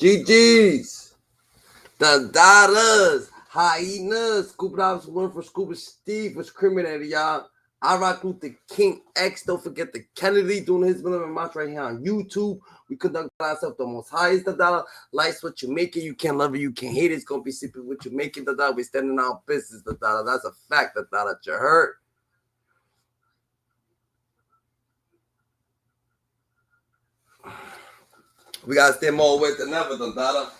GG's. The Dadas. Hyenas. Scuba Dobbs one for Scuba Steve was criminated, y'all. I rock with the King X. Don't forget the Kennedy doing his million march right here on YouTube. We conduct ourselves the most highest the dollar. Life's what you make it. You can't love it. You can't hate it. It's gonna be simply what you make it. The dollar. We standing our business. The dollar. That's a fact. The dollar. You heard. We gotta stay more awake than ever. The dollar.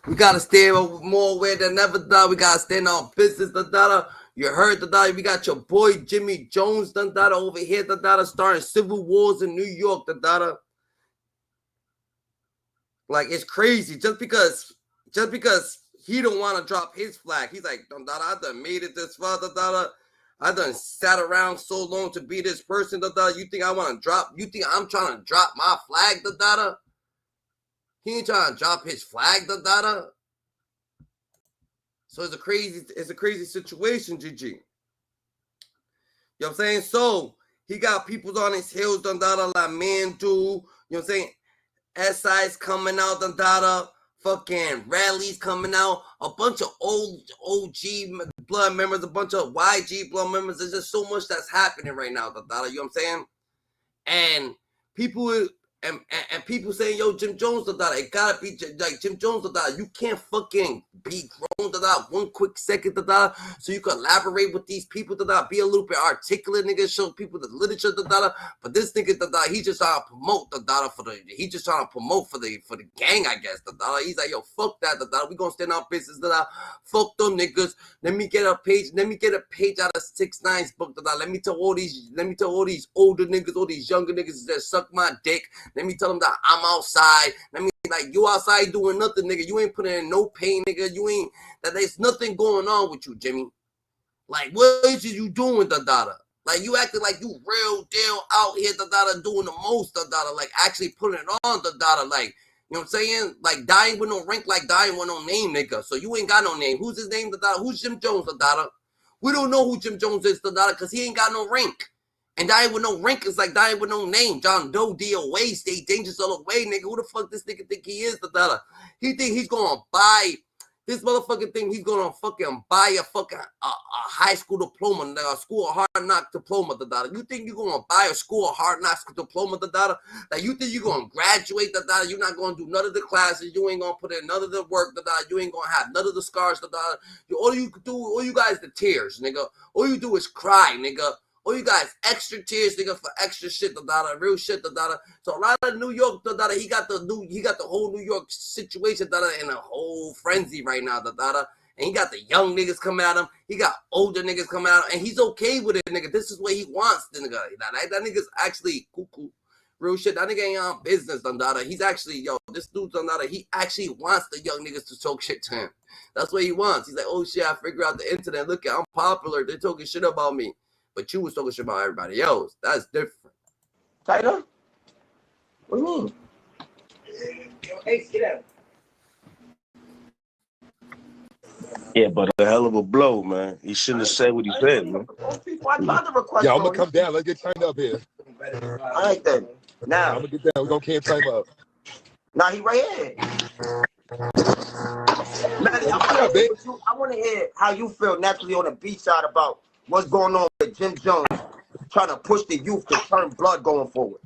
We gotta stay more aware than ever, dog. We gotta stay in our business, the dollar. You heard the dollar. We got your boy Jimmy Jones, the dollar over here, the dollar, starting civil wars in New York, the dollar. Like it's crazy. Just because he don't want to drop his flag, he's like, the dollar, I done made it this far, the dollar. I done sat around so long to be this person, the dollar. You think I want to drop? You think I'm trying to drop my flag, the dollar? He ain't trying to drop his flag, the data. So it's a crazy situation, GG. You know what I'm saying? So he got people on his heels, the data, like man do. You know what I'm saying? SI's coming out, the data. Fucking rallies coming out. A bunch of old OG blood members, a bunch of YG blood members. There's just so much that's happening right now, the data. You know what I'm saying? And people. And people saying, yo, Jim Jones, it gotta be like Jim Jones, you can't fucking be grown, 1 quick second, so you can collaborate with these people, be a little bit articulate, nigga, show people the literature, but this nigga, he just trying to promote he just trying to promote for the gang, I guess, he's like, yo, fuck that, we gonna stand our business, fuck them niggas, let me get a page out of 6ix9ine's book, let me tell all these older niggas, all these younger niggas that suck my dick. Let me tell them that I'm outside. Let me like you outside doing nothing, nigga. You ain't putting in no pain, nigga. You ain't that there's nothing going on with you, Jimmy. Like what is you doing, the data? Like you acting like you real deal out here, the data doing the most, the data, like actually putting it on the data, like you know what I'm saying? Like dying with no rank, like dying with no name, nigga. So you ain't got no name. Who's his name, the data? Who's Jim Jones, the data? We don't know who Jim Jones is, the data, because he ain't got no rank. And dying with no rank is like dying with no name. John Doe, DOA, stay dangerous all the way, nigga. Who the fuck this nigga think he is, the dollar? He think he's gonna buy this motherfucking thing. He's gonna fucking buy a fucking high school diploma, a school of hard knock diploma, the dollar. You think you're gonna buy a school of hard knocks diploma, the dollar? Like you think you're gonna graduate, the dollar? You're not gonna do none of the classes. You ain't gonna put in none of the work, the dollar. You ain't gonna have none of the scars, the dollar. All you guys the tears, nigga. All you do is cry, nigga. Oh, you guys, extra tears, nigga, for extra shit, the dollar, real shit, the dollar. So a lot of New York, the dollar, he got the whole New York situation, the dollar, in a whole frenzy right now, the dollar. And he got the young niggas coming at him. He got older niggas coming at him, and he's okay with it, nigga. This is what he wants, the nigga. That nigga's actually cuckoo. Real shit, that nigga ain't on business, Dundada. He's actually, yo, this dude, Dundada, he actually wants the young niggas to talk shit to him. That's what he wants. He's like, oh shit, I figured out the internet. Look, I'm popular. They're talking shit about me. But you was talking shit about everybody else. That's different. Tyler? What do you mean? Hey, get out. Yeah, but a hell of a blow, man. He shouldn't have said what he said, man. Yeah, I'm gonna come down. Let's get turned up here. All right then. Now I'm gonna get down. We're gonna camp time up. Nah, he right here. Maddie, I want to hear how you feel naturally on the beach side about what's going on with Jim Jones trying to push the youth to turn blood going forward.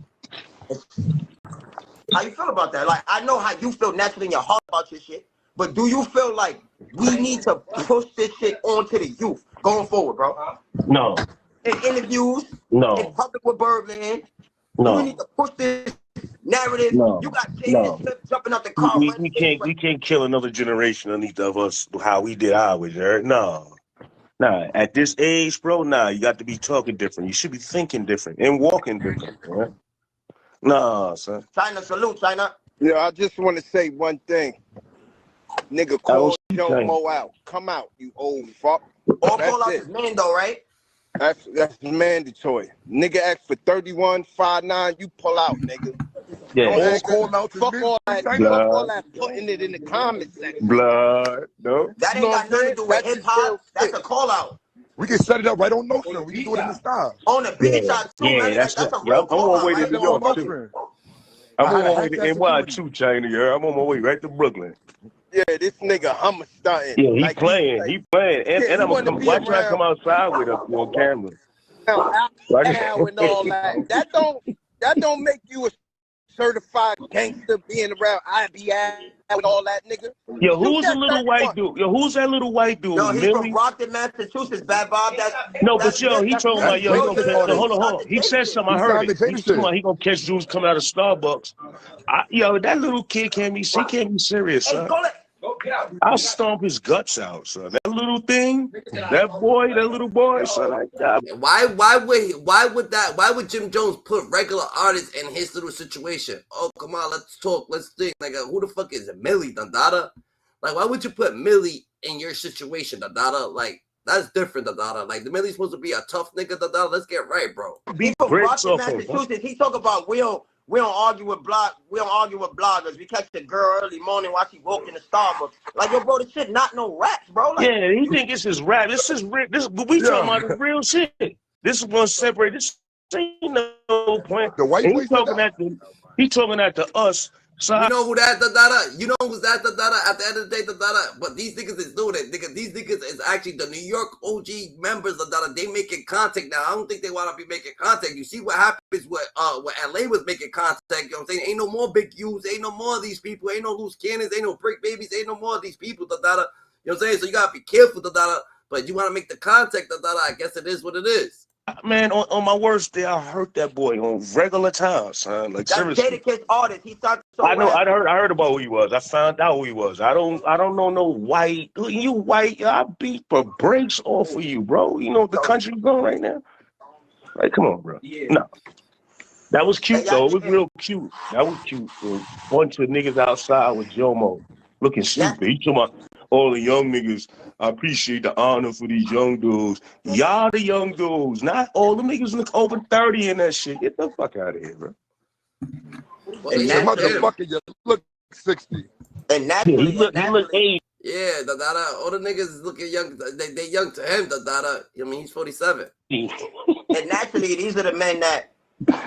How you feel about that? Like, I know how you feel naturally in your heart about your shit, but do you feel like we need to push this shit onto the youth going forward, bro? No. In interviews, no. in public with Birdland, no. we need to push this narrative. No. You got Jaden Smith jumping out the car. We can't kill another generation underneath of us how we did ours, right? No. Nah, at this age, bro, you got to be talking different. You should be thinking different and walking different, right? Nah, son. China, salute, China. Yeah, I just want to say one thing. Nigga, call Joe Mo out. Come out, you old fuck. All call out is man, though, right? That's mandatory. Nigga asked for 31.59, you pull out, nigga. Yeah. Fuck all that putting it in the comment section. Blood. No. That ain't got nothing to do with hip hop. That's a call out. We can set it up right on Nostrand. We can do it in the style. On the beach side too, man. That's That's a yeah. real I'm on my way right to New on York too. Nostrand. I'm on my way to NY too, China. Yeah, I'm on my way right to Brooklyn. Yeah, this nigga Hummer stunting. Yeah, he like playing. He playing. And, yeah, and he I'm gonna wanna come be watch I come around outside with him on camera. Now and all that. That don't make you a certified gangster being around IBI and all that, nigga. Yo, who's the little white dude? Yo, who's that little white dude? Yo, he's from Millie? Brockton, Massachusetts, Bad Bob. No, but yo, he told me, yo, he gonna catch. No, hold on. He said something. I heard it. He's talking about he gonna catch dudes coming out of Starbucks. Yo, that little kid can't be serious, son. I'll stomp his guts out, son. That little thing, that little boy, son. Like that. Why would Jim Jones put regular artists in his little situation? Oh, come on, let's talk. Let's think. Like, who the fuck is Millie, Dada? Like, why would you put Millie in your situation, Dada? Like, that's different, Dada. Like, the Millie's supposed to be a tough nigga, Dada. Let's get right, bro. He's from Brockton, Massachusetts. He talk about we don't argue with bloggers. We catch the girl early morning while she woke in the Starbucks. Like, yo, bro, this shit not no raps, bro. Like, yeah, he think this is rap. This is real. We talking about the real shit. This is one separate. This ain't no point. The white boy he talking at the us. So you know who that, Dada? You know who's that, Dada? At the end of the day, Dada. But these niggas is doing it. These niggas is actually the New York OG members, Dada. They making contact now. I don't think they want to be making contact. You see what happens when LA was making contact. You know what I'm saying? Ain't no more big U's. Ain't no more of these people. Ain't no loose cannons. Ain't no brick babies. Ain't no more of these people, Dada. You know what I'm saying? So you gotta be careful, Dada. But you want to make the contact, Dada. I guess it is what it is. Man, on my worst day, I hurt that boy on regular time, son. Like, that's dedicated artist. He started. So I know. I heard about who he was. I found out who he was. I don't know no white. You white? I beat the brakes off of you, bro. You know the country's going right now. Like, come on, bro. No, that was cute though. It was real cute. That was cute. A bunch of niggas outside with Jomo looking stupid. He talking about all the young niggas. I appreciate the honor for these young dudes. Y'all the young dudes, not all the niggas look over 30 in that shit. Get the fuck out of here, bro. Well, the motherfucker, you look 60. And naturally, he look 80. Yeah, Dada. All the niggas is looking young. They young to him, Dada. I mean, he's 47. And naturally, these are the men that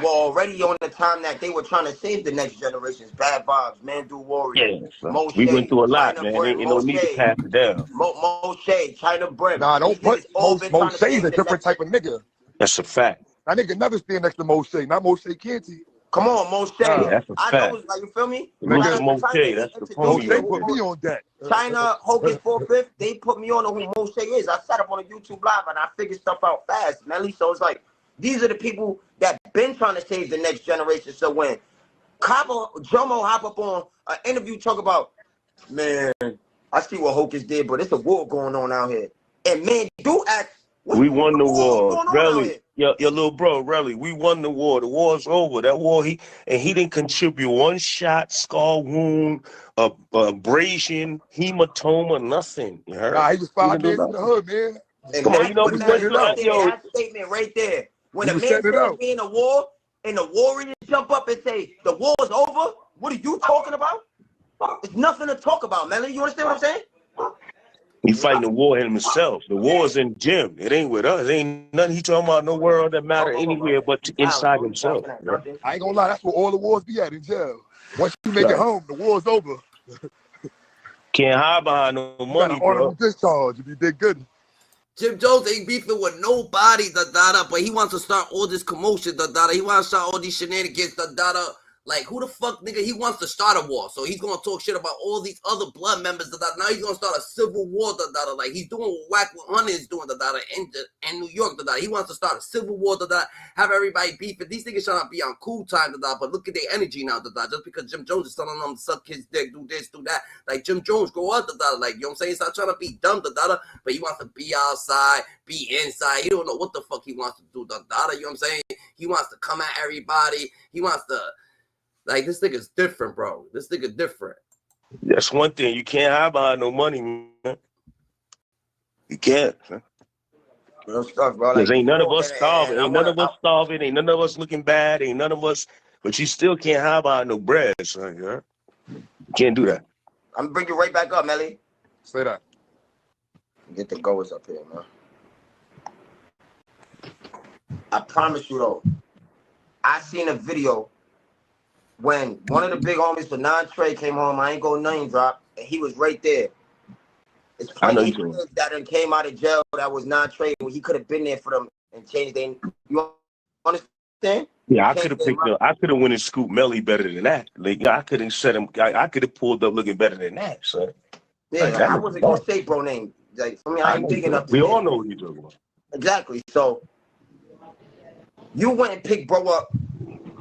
were already on the time that they were trying to save the next generations. Bad Bobs, Mandu Warrior, Moshe, we went through a lot, China man. Ain't no need to pass it down. Moshe, China Bread. Nah, don't put Moshe's a different type of nigga. That's a fact. That nigga never stand next to Moshe. Not Moshe Canty. Come on, Moshe. That's a fact. I know, like, you feel me? Moshe, that's the point. Moshe put me on that. China, Hocus 4/5, they put me on who Moshe is. I set up on a YouTube live and I figured stuff out fast, Melly. So it's like, these are the people that been trying to save the next generation. So when Jomo hop up on an interview, talk about, man, I see what Hocus did, but it's a war going on out here. And man, do ask. We won the war. Really? Your little bro, really. We won the war. The war's over. That war, he didn't contribute one shot, scar wound, abrasion, hematoma, nothing. You heard? Nah, he was 5 days in the hood, man. And come on, you know we went through that statement right there. When a man says be in a war and the warriors jump up and say the war's over, what are you talking about? It's nothing to talk about, Melly. You understand what I'm saying? He fighting the war himself. The war's in Jim. It ain't with us. It ain't nothing he talking about no world that matter anywhere but inside himself. I ain't gonna lie, that's where all the wars be at, in jail. Once you make it home, the war's over. Can't hide behind no money, bro. Discharge if you did good. Jim Jones ain't beefing with nobody, but he wants to start all this commotion, He wants to start all these shenanigans, Like, who the fuck, nigga? He wants to start a war. So he's going to talk shit about all these other blood members, Now he's going to start a civil war, Like, he's doing what Hunter is doing, in New York, He wants to start a civil war, Have everybody beefing. These niggas trying to be on cool time, But look at their energy now, Just because Jim Jones is telling them to suck his dick, do this, do that. Like, Jim Jones, grow up, Like, you know what I'm saying? He's not trying to be dumb, But he wants to be outside, be inside. He don't know what the fuck he wants to do, You know what I'm saying? He wants to come at everybody. He wants to... Like, this nigga's different, bro. This nigga different. That's one thing. You can't hide behind no money, man. You can't. Real stuff, bro. Because ain't none of us starving. Ain't none of us starving. Ain't none of us looking bad. Ain't none of us. But you still can't hide behind no bread, son. You can't do that. I'm going to bring you right back up, Melly. Say that. Get the goers up here, man. I promise you though, I seen a video when one of the big homies for non-Trey came home. I ain't go name drop, and he was right there. It's I know plenty you of do. kids that done came out of jail that was non-Trey. He could have been there for them and changed their. You understand? Yeah, I could Changed have their picked mind. up. I could have went and scooped Melly better than that. Like I could have set him. I could have pulled up looking better than that, son. Yeah, Like that I nigga wasn't gonna bad. say bro name. Like for me, I I ain't know, big bro. enough to We say all that. know what you're talking about. Exactly. So you went and picked bro up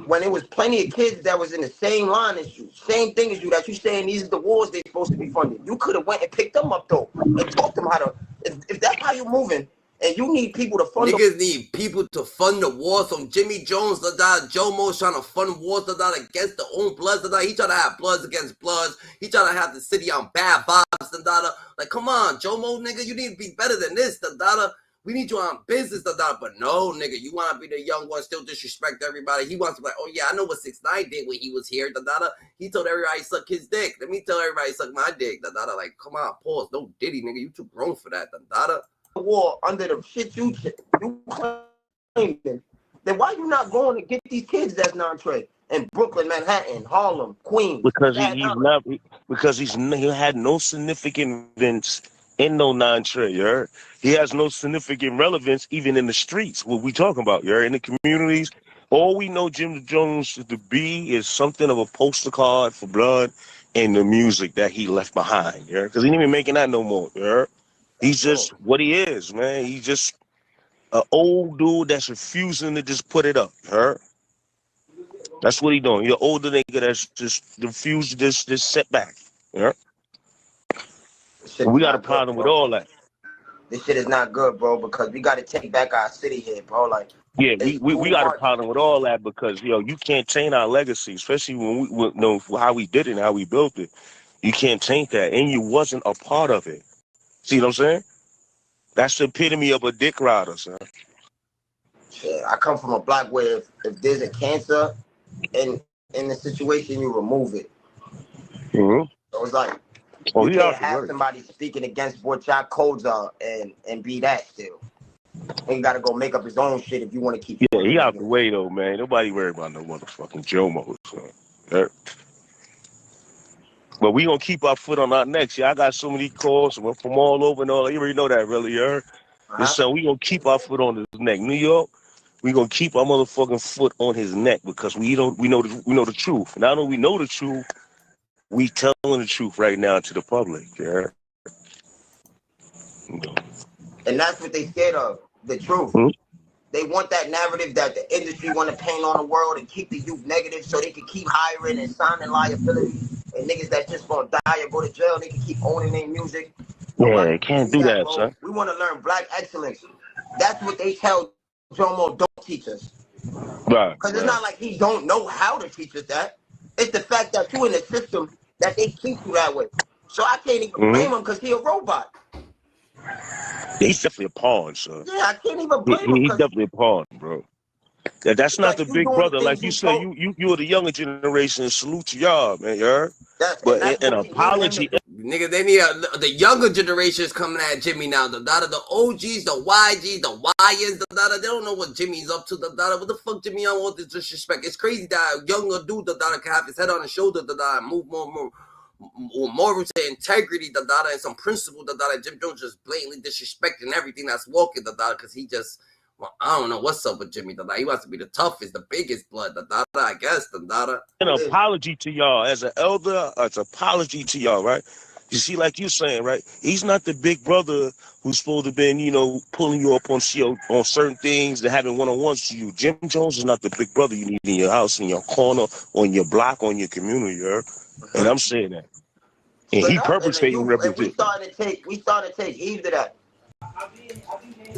when there was plenty of kids that was in the same line as you, same thing as you, that you saying these are the wars they supposed to be funding. You could have went and picked them up though and taught them how to. If that's how you moving, and you need people to fund them. Niggas need people to fund the wars from Jimmy Jones, Jomo's trying to fund wars, against their own bloods, he trying to have bloods against bloods. He trying to have the city on bad vibes, Like, come on, Jomo, nigga, you need to be better than this, We need you on business, But no, nigga, you want to be the young one, still disrespect everybody. He wants to be like, oh yeah, I know what 6ix9ine did when he was here, He told everybody suck his dick. Let me tell everybody suck my dick, Like, come on, pause. No Diddy, nigga, you too grown for that, War under the shit you claiming, then why you not going to get these kids that's non-Trey in Brooklyn, Manhattan, Harlem, Queens, Because Staten he's Island? not. Because he had no significant events in no non-Trey. You heard? He has no significant relevance even in the streets. What we talking about? You heard? In the communities. All we know Jim Jones to be is something of a poster card for blood and the music that he left behind. You heard? Because he ain't even making that no more. You heard? He's just what he is, man. He's just an old dude that's refusing to just put it up. You heard? That's what he doing. You're older nigga that's just refused this setback. Yeah. This shit We is got a not good, problem with bro. all that. This shit is not good, bro, because we got to take back our city here, bro. Like, Yeah, it's we too got a much. problem with all that because you can't taint our legacy, especially when we know how we did it and how we built it. You can't taint that, and you wasn't a part of it. See what I'm saying? That's the epitome of a dick rider, son. Shit, I come from a block where if there's a cancer in the situation, you remove it. Mm-hmm. So it's like Oh, you he can't out the have work. somebody speaking against what y'all codes are and be that still. And you gotta go make up his own shit if you want to keep Yeah, funding he that out the nigga. way though, man. Nobody worry about no motherfucking Jomo, son. Yeah. But we gonna keep our foot on our necks. Yeah, I got so many calls from all over and all. You already know that, really, you heard? Uh-huh. So we gonna keep our foot on his neck. New York, we gonna keep our motherfucking foot on his neck because we know the truth. Not only we know the truth, we telling the truth right now to the public. Yeah. And that's what they scared of, the truth. Hmm? They want that narrative that the industry want to paint on the world and keep the youth negative so they can keep hiring and signing liabilities and niggas that just gonna die or go to jail. They can keep owning their music. Nobody Yeah, can can't see do that, that, bro. son. We want to learn black excellence. That's what they tell Jomo don't teach us. Right, Because it's right. not like he don't know how to teach us that. It's the fact that you in the system that they keep you that way. So I can't even blame him because he a robot. He's definitely a pawn, son. Yeah, I can't even blame him He's because definitely a pawn, bro. That's it's not like the you big doing the brother. things Like you you said, told. you are the younger generation. Salute to y'all, man. You heard? And But that's an what we need him to apology. do. Nigga, they need the younger generations coming at Jimmy now. The OGs, the YGs, the YNs, they don't know what Jimmy's up to. What the fuck Jimmy on all this disrespect? It's crazy that a younger dude can have his head on his shoulder, and move more morals and integrity, and some principle, Jim Jones just blatantly disrespecting everything that's walking, because he just, well, I don't know what's up with Jimmy, He wants to be the toughest, the biggest blood, I guess, An apology to y'all as an elder. It's an apology to y'all, right? You see, like you saying, right? He's not the big brother who's supposed to been, pulling you up on certain things and having one-on-ones to you. Jim Jones is not the big brother you need in your house, in your corner, on your block, on your community, you heard? And I'm saying that. And Straight he up. And perpetrating we represent. started to take heed to that.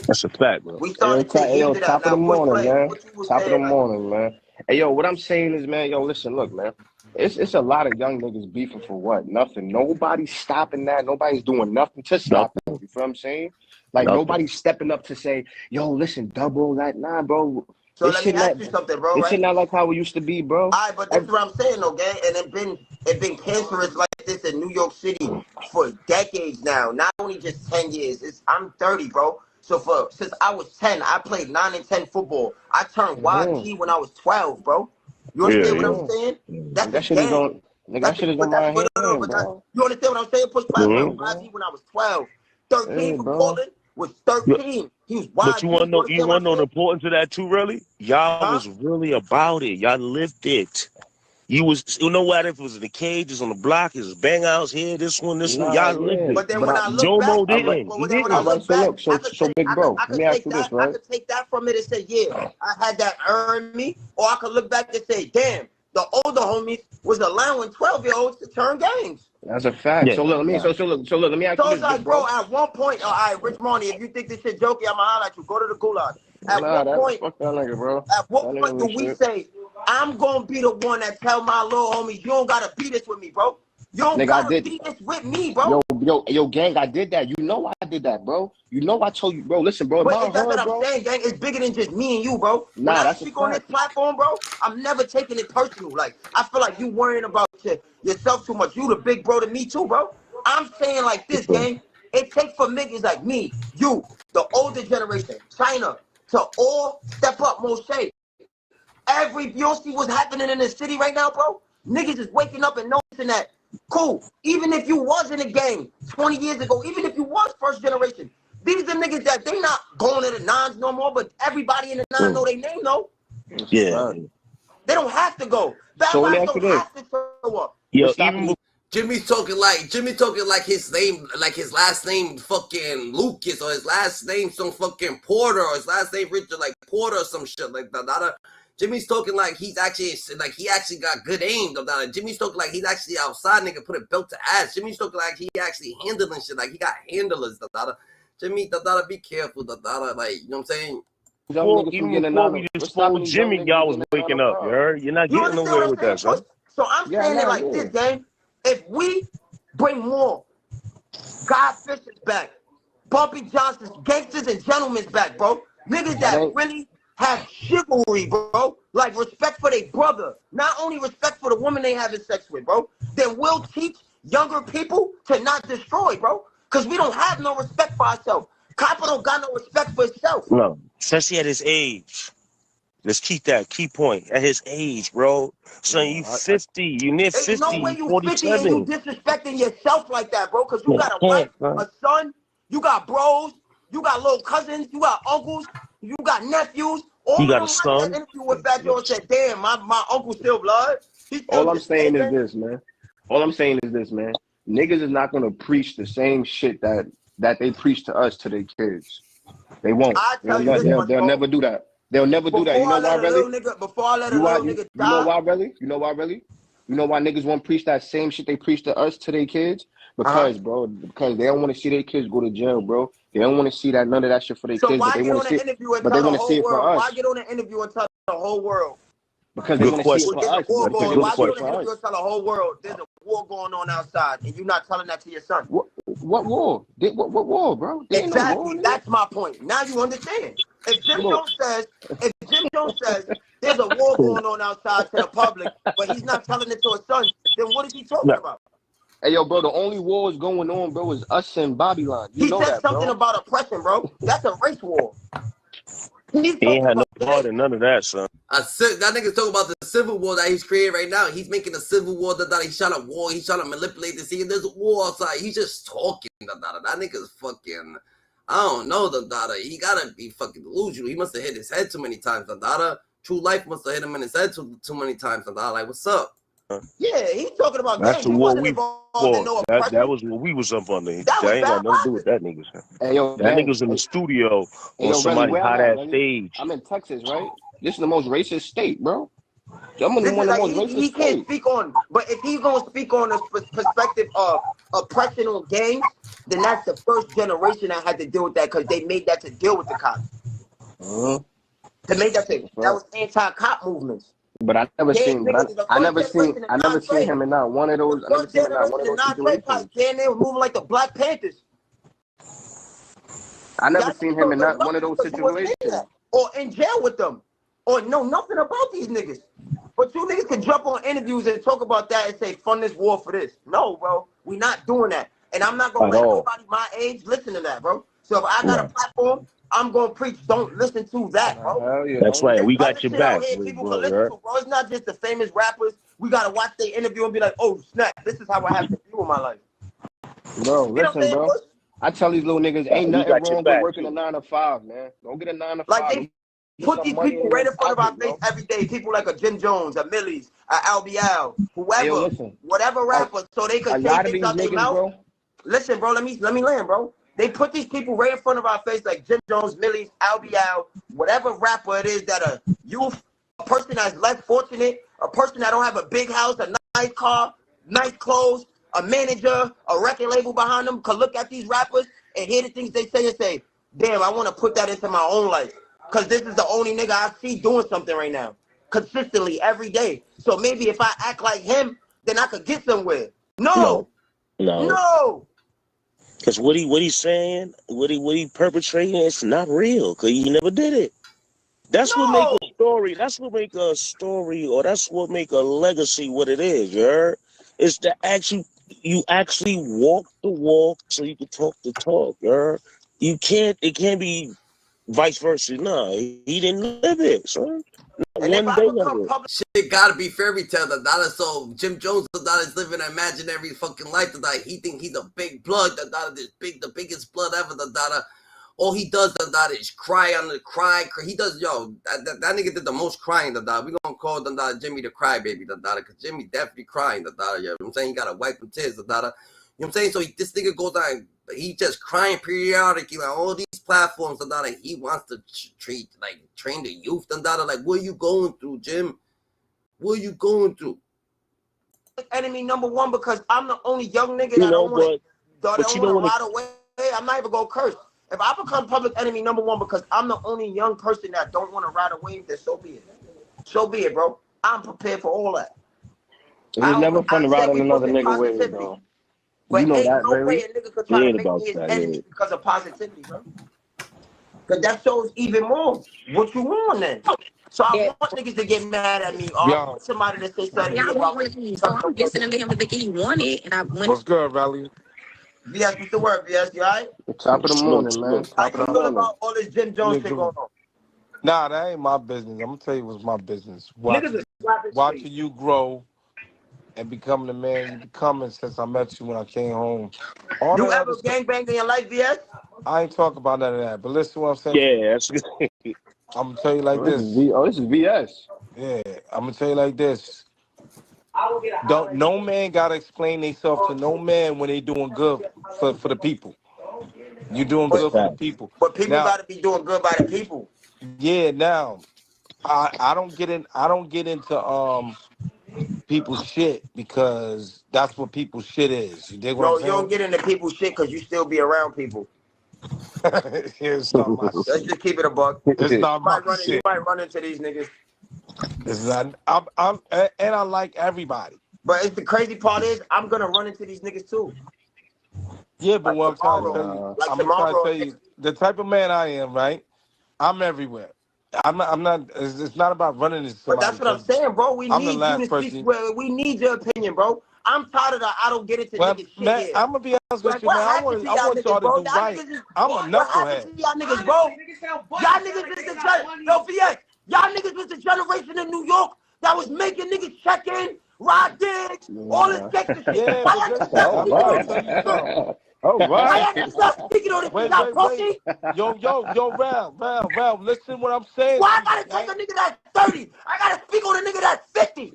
That's a fact, bro. We Hey, yo, started to take heed to that. top of Now, the Bush morning, Play, man. what you was Top of the saying, like, morning, man. Hey, yo, what I'm saying is, man, yo, listen, look, man. It's a lot of young niggas beefing for what? Nothing. Nobody's stopping that. Nobody's doing nothing to stop that. Nothing. You feel what I'm saying? Like, Nothing. nobody's stepping up to say, yo, listen, double that. Nah, bro. so This let me shit not, ask you something, bro, this right? shit not like how it used to be, bro. All right, but this is what I'm saying, though, gang. And it been cancerous like this in New York City for decades now. Not only just 10 years. I'm 30, bro. So since I was 10, I played 9 and 10 football. I turned YG when I was 12, bro. You understand what I'm saying? That's That the shit is game. on. Nigga, that shit is on my hand, bro. You understand what I'm saying? Push past YG when I was 12. 13 from Portland was 13. He was YG. But you want to know the importance of that too, really? Y'all was really about it. Y'all lived it. You know what? If it was in the cages on the block, it was bang outs here, this one. Y'all lived it. But then when I look Jomo back, didn't. when I look back, so big bro, let me ask you this, right? I could take that from it and say, yeah, I had that earn me, or I could look back and say, damn, the older homies was allowing 12-year-olds to turn games. That's a fact. Yeah. So look, let me ask you this. So it's like, bro, at one point, all right, Rich Money, if you think this shit jokey, I'ma holler at you. Go to the gulag. At fuck that nigga, bro. At what point do we say, I'm gonna be the one that tell my little homies, you don't gotta be this with me, bro. You don't gotta be this with me, bro. Yo, gang, I did that. You know I did that, bro. You know I told you, bro. Listen, bro. But that's what I'm saying, gang. It's bigger than just me and you, bro. When I speak on this platform, bro, I'm never taking it personal. Like, I feel like you worrying about yourself too much. You the big bro to me too, bro. I'm saying like this, gang. It takes for niggas like me, you, the older generation, China, to all step up, Moshe. You don't see what's happening in the city right now, bro? Niggas is waking up and noticing that. Cool. Even if you was in the game 20 years ago, even if you was first generation, these are niggas that they not going to the nines no more, but everybody in the nine know their name, though. Yeah. They don't have to go. So Bad don't have to show up. Yo, even Jimmy's talking like his name, like his last name fucking Lucas, or his last name some fucking Porter, or his last name Richard like Porter or some shit like that. Jimmy's talking like he actually got good aim. Jimmy's talking like he's actually outside, nigga, put a belt to ass. Jimmy's talking like he actually handling shit, like he got handlers. Jimmy, be careful, like, you know what I'm saying? Even before we just spoke Jimmy, y'all was waking up, you heard? You're not getting away with that, son. So I'm saying it like this, gang. If we bring more God Fishers back, Bumpy Johnson's gangsters and gentlemen's back, bro. Niggas that really have chivalry, bro. Like respect for their brother. Not only respect for the woman they having sex with, bro. Then we'll teach younger people to not destroy, bro. Because we don't have no respect for ourselves. Copper don't got no respect for himself. No, especially at his age. Let's keep that key point. At his age, bro. Son, you 50. You near 50. There's no way you 47. 50 and you disrespecting yourself like that, bro. Because you got a wife, a son, you got bros, you got little cousins, you got uncles, you got nephews. All you got a son. That interview with Fat Joe said, damn, my uncle's still blood. All I'm saying is this, man. Niggas is not gonna preach the same shit that they preach to us to their kids. They won't. They'll never do that. They'll never do that. You know why, really? Before I let a little nigga die. You know why, really? You know why niggas won't preach that same shit they preach to us to their kids? Because, bro, because they don't want to see their kids go to jail, bro. They don't want to see none of that shit for their kids. But they want to see it for us. Why get on the interview and tell the whole world? Because they want to see it for us. Why get on the interview and tell the whole world there's a war going on outside and you're not telling that to your son? What war? What war, bro? Exactly. That's my point. Now you understand. If Jim Jones says there's a war going on outside to the public, but he's not telling it to his son, then what is he talking about? Hey, yo, bro, the only war is going on, bro, is us and Babylon. He said something about oppression, bro. That's a race war. He ain't had no part in none of that, son. That nigga's talking about the civil war that he's creating right now. He's making a civil war. He's trying to war. He's trying to manipulate the scene. There's a war outside. He's just talking. That nigga's fucking... I don't know, he gotta be fucking delusional. He must have hit his head too many times, True Life must have hit him in his head too many times, Like, what's up? Yeah, he's talking about that's the war we fought. That was what we was up on. That ain't got nothing to do with that nigga. Hey, yo, that nigga's in the studio on somebody's hot ass stage. I'm in Texas, right? This is the most racist state, bro. I'm one of the most racist he can't speak on, but if he's gonna speak on the perspective of oppression on gangs, then that's the first generation that had to deal with that because they made that to deal with the cops. They made that was anti-cop movements. But I never seen him in not one of those. I never seen him in not one of those situations. They were moving like the Black Panthers. I never seen him in not one of those situations. Or in jail with them. Or know nothing about these niggas. But you niggas can jump on interviews and talk about that and say, fund this war for this. No, bro. We not doing that. And I'm not going to let nobody my age listen to that, bro. So if I got a platform I'm gonna preach. Don't listen to that, bro. Hell yeah. That's right. There's We other got your shit out back, here big people bro. can listen Right? to, bro. It's not just the famous rappers. We gotta watch their interview and be like, oh snap, this is how I have to view my life. Bro, You know what I'm listen, saying, bro. Bush? I tell these little niggas, ain't We nothing got your wrong with back working a too. 9 to 5, man. Don't get a 9 to Like 5. they Get put some these money people in right your in front of our pocket, face bro. every day. People like a Jim Jones, a Millie's, a LBL, Hey, yo, whoever, listen. whatever rapper, so they A could say lot of things these out their niggas, mouth. bro. Listen, bro, let me land, bro. They put these people right in front of our face like Jim Jones, Millie's, LBL, whatever rapper it is that a youth, a person that's less fortunate, a person that don't have a big house, a nice car, nice clothes, a manager, a record label behind them, could look at these rappers and hear the things they say and say, damn, I want to put that into my own life. Because this is the only nigga I see doing something right now. Consistently, every day. So maybe if I act like him, then I could get somewhere. No. No. Because what he's saying, what he perpetrating, it's not real. Because he never did it. That's what make a story. That's what make a story, or that's what make a legacy what it is. You heard? It's the actual. You actually walk the walk, so you can talk the talk. You heard? You can't. It can't be vice versa. No, he didn't live it, son. Not And if one I day of become it. public, Shit gotta be fairy tale, Dada. So Jim Jones, Dada, is living an imaginary fucking life, Dada. He think he's a big blood, Dada. The biggest blood ever, Dada. All he does, Dada, is cry on the cry. He does, yo, that nigga did the most crying, Dada. We gonna call Dada Jimmy the crybaby, Dada, because Jimmy definitely crying, Dada. You know what I'm saying? He gotta wipe them tears, Dada. You know what I'm saying? So this nigga goes on, he just crying periodically on all these platforms, Dada. He wants to train the youth, Dada. Like, what are you going through, Jim? What are you going through? enemy number one, because I'm the only young nigga You that know, don't want to ride away. I'm not even gonna curse. If I become public enemy number one because I'm the only young person that don't want to ride away, then so be it. So be it, bro. I'm prepared for all that. It's never fun to ride on another nigga wave, positivity. though. But You know ain't that, no way Rary? a nigga could try Yeah, to make about me his that, enemy yeah. because of positivity, bro. Because that shows even more what you want then. So I want niggas to get mad at me, or I Yo, want somebody to say something Y'all about went me. with me, so I'm listening to him to think he wanted, and I went. what's good, Rally? VS, what's the word, VS? You all right? Top of the morning, Salute. man. How Top you of the feel morning. about all this Jim Jones shit going on? Nah, that ain't my business. I'm gonna tell you what's my business. Niggas is slapping Watching space. you grow and become the man you becoming since I met you when I came home. All You that ever other stuff, gangbanged in your life, VS? I ain't talking about none of that. But listen to what I'm saying. Yeah, that's good. I'm gonna tell you like Oh, this. this is VS. Yeah, I'm gonna tell you like this. Don't no man gotta explain themselves to no man when they doing good for the people. You doing That's good for the fact. people. But people Now, got to be doing good by the people. yeah, now I don't get into people's shit because that's what people's shit is. You dig what I'm No, you don't saying? get into people's shit because you still be around people. It's not my Let's shit. just keep it a buck. It's not my You shit. might run into these niggas. It's not. And I like everybody. But it's the crazy part is I'm gonna run into these niggas too. Yeah, but Like what I'm trying to tell tomorrow. you, Like I'm gonna try to tomorrow. tell you the type of man I am. Right? I'm everywhere. I'm not. It's not about running into But somebody that's what I'm because saying, bro. We I'm the need you last to speak. person. Well, we need your opinion, bro. I'm tired of the I don't get into Well, niggas shit man, here. I'm gonna be honest with Like, you, what man. happened to I y'all want y'all niggas, to bro? do Y'all right. niggas is I'm a what happened knucklehead. to y'all niggas, bro? Y'all niggas is the yo, VX. Y'all niggas was the generation in New York that was making niggas check in, ride digs, all this gangster shit. Yeah, Why but y'all niggas listen, not All speaking on I'll this right. tell shit? you something. All Why right. y'all niggas not speaking on this shit? Y'all pussy? Yo, Val, listen what I'm saying Why to I you, gotta take right? a nigga that's 30? I gotta speak on a nigga that's 50.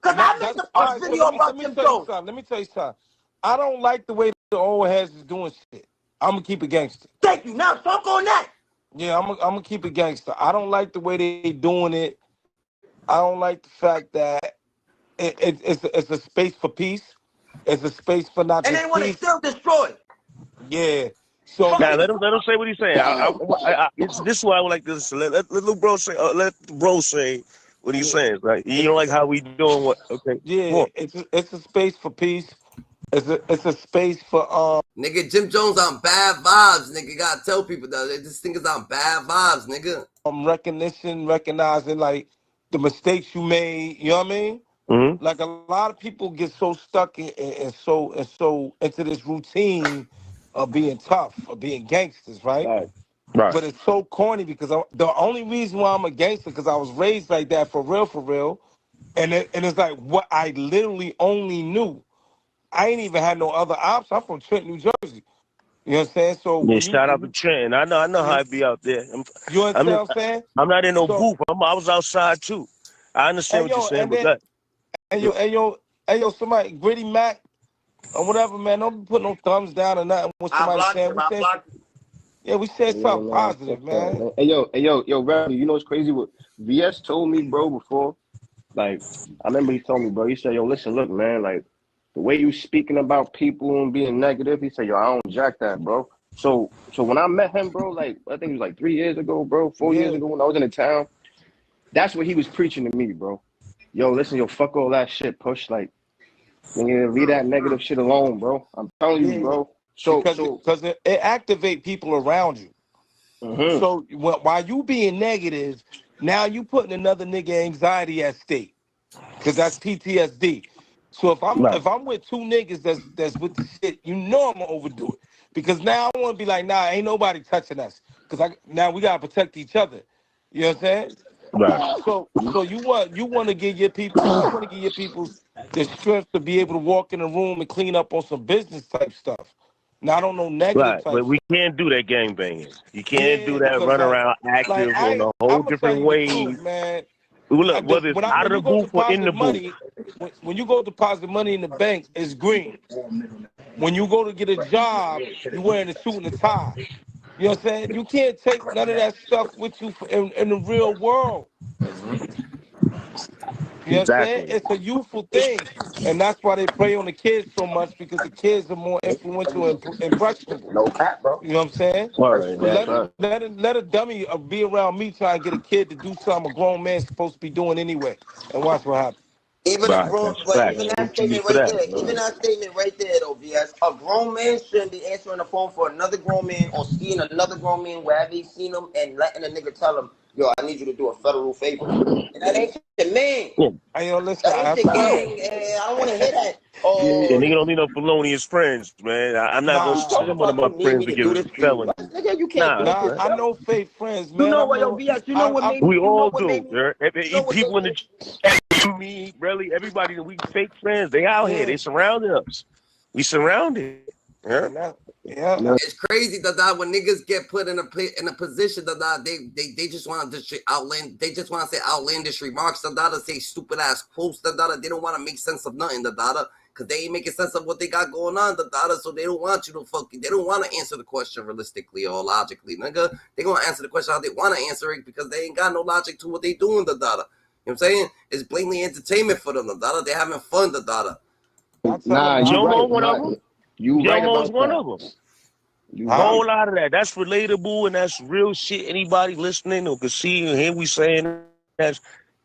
Cause Now, I made that's the all first right. So video let about me Jim tell you Jones. something. Let me tell you something. I don't like the way the old heads is doing shit. I'm gonna keep it gangster. Thank you. Now talk on that. Yeah, I'm gonna keep it gangster. I don't like the way they doing it. I don't like the fact that it's a space for peace. It's a space for not And they just want to peace. still destroy. Yeah. So Fuck Now niggas. let him say what he's saying. This is why I would like this. Let little bro say. Let the bro say what he's yeah, saying. Right? You don't like how we doing what? Okay, come yeah, on. it's a space for peace. It's a space for Nigga, Jim Jones on bad vibes, nigga. Gotta tell people that this thing is on bad vibes, nigga. recognition, recognizing like the mistakes you made. You know what I mean? Mm-hmm. Like a lot of people get so stuck and so into this routine of being tough, of being gangsters, right? Right. Right. But it's so corny because the only reason why I'm a gangster because I was raised like that for real. And it's like what I literally only knew. I ain't even had no other option. I'm from Trenton, New Jersey. You know what I'm saying? So Yeah, when you, shout out to Trenton. I know how yeah, it be out there. you I'm, understand what I'm saying? I'm not in no So booth. I was outside too. I understand and what you're yo, saying, and but then that, somebody Gritty Mac or whatever, man. Don't put no thumbs down or nothing when I somebody's blocked saying him. I blocked him. we said Yeah, something man. positive, Fuck that, man. man. Yo, Rally, you know what's crazy? What VS told me, bro, before. Like, I remember he told me, bro. He said, "Yo, listen, look, man. Like, the way you speaking about people and being negative," he said, "Yo, I don't jack that, bro." So when I met him, bro, like I think it was like 3 years ago, bro, 4 years Yeah, ago when I was in the town. That's what he was preaching to me, bro. Yo, listen, yo, fuck all that shit, push. Like, nigga, leave that negative shit alone, bro. I'm telling you, yeah. bro. Because it activate people around you. Mhm. So while you being negative, now you putting another nigga anxiety at stake. Cause that's PTSD. So right, if I'm with two niggas that's with the shit, you know I'm gonna overdo it. Because now I wanna be like, nah, ain't nobody touching us. Cause now we gotta protect each other. You know what I'm saying? right, So you wanna give your peoples the strength to be able to walk in the room and clean up on some business type stuff. Not on no negative right. type But we stuff. can't do that gang banging. You can't do Yeah, that because run around active on a whole I'm gonna tell different you the way. truth, man. Look, whether it's out When of the you go booth or in deposit the booth. money, when you go deposit money in the bank, it's green. When you go to get a job, you wearing a suit and a tie. You know what I'm saying? You can't take none of that stuff with you in the real world. You know what I'm saying? Exactly. It's a youthful thing. And that's why they prey on the kids so much because the kids are more influential and impressionable. No cap, bro. You know what I'm saying? All That's right, But man. let a dummy be around me trying to get a kid to do something a grown man's supposed to be doing anyway. And watch what happens. even a Right, grown, that's but fact. even What that you need statement for right that? there, even that statement right there, though, VS, a grown man shouldn't be answering the phone for another grown man or seeing another grown man wherever he's seen him and letting a nigga tell him, yo, I need you to do a federal favor. And that ain't your man. Yeah, Hey, yo, listen, That ain't that's your a fact. gang. I don't want to hear that. yeah, Oh, nigga don't need no felonious friends, man. I'm not gonna you Nah, talking send one of about my you need friends me to to get do a this for you. felony. What, nigga, you can't do Nah, this nah, for man. I yourself. know fake friends, You man. know I what, yo, know, VS, you know what made me, We you know all what made do. me, There. you know what People in the chat, me, really, everybody that we fake friends, they out here. yeah, They surrounding us. We surrounded. Yeah. and yeah, No, It's crazy that when niggas get put in a position that they just want to they just want to say outlandish remarks that say stupid ass quotes that they don't want to make sense of nothing that because they ain't making sense of what they got going on that so they don't want you to they don't want to answer the question realistically or logically, nigga. They gonna answer the question how they want to answer it because they ain't got no logic to what they doing the data. You know what I'm saying? It's blatantly entertainment for them the data. They having fun the data. I tell nah, them, you Jomo's right. one of Nah, them. you right Jomo's about one that. of them. You A huh? right. whole lot of that. That's relatable and that's real shit. Anybody listening or can see and hear we saying that's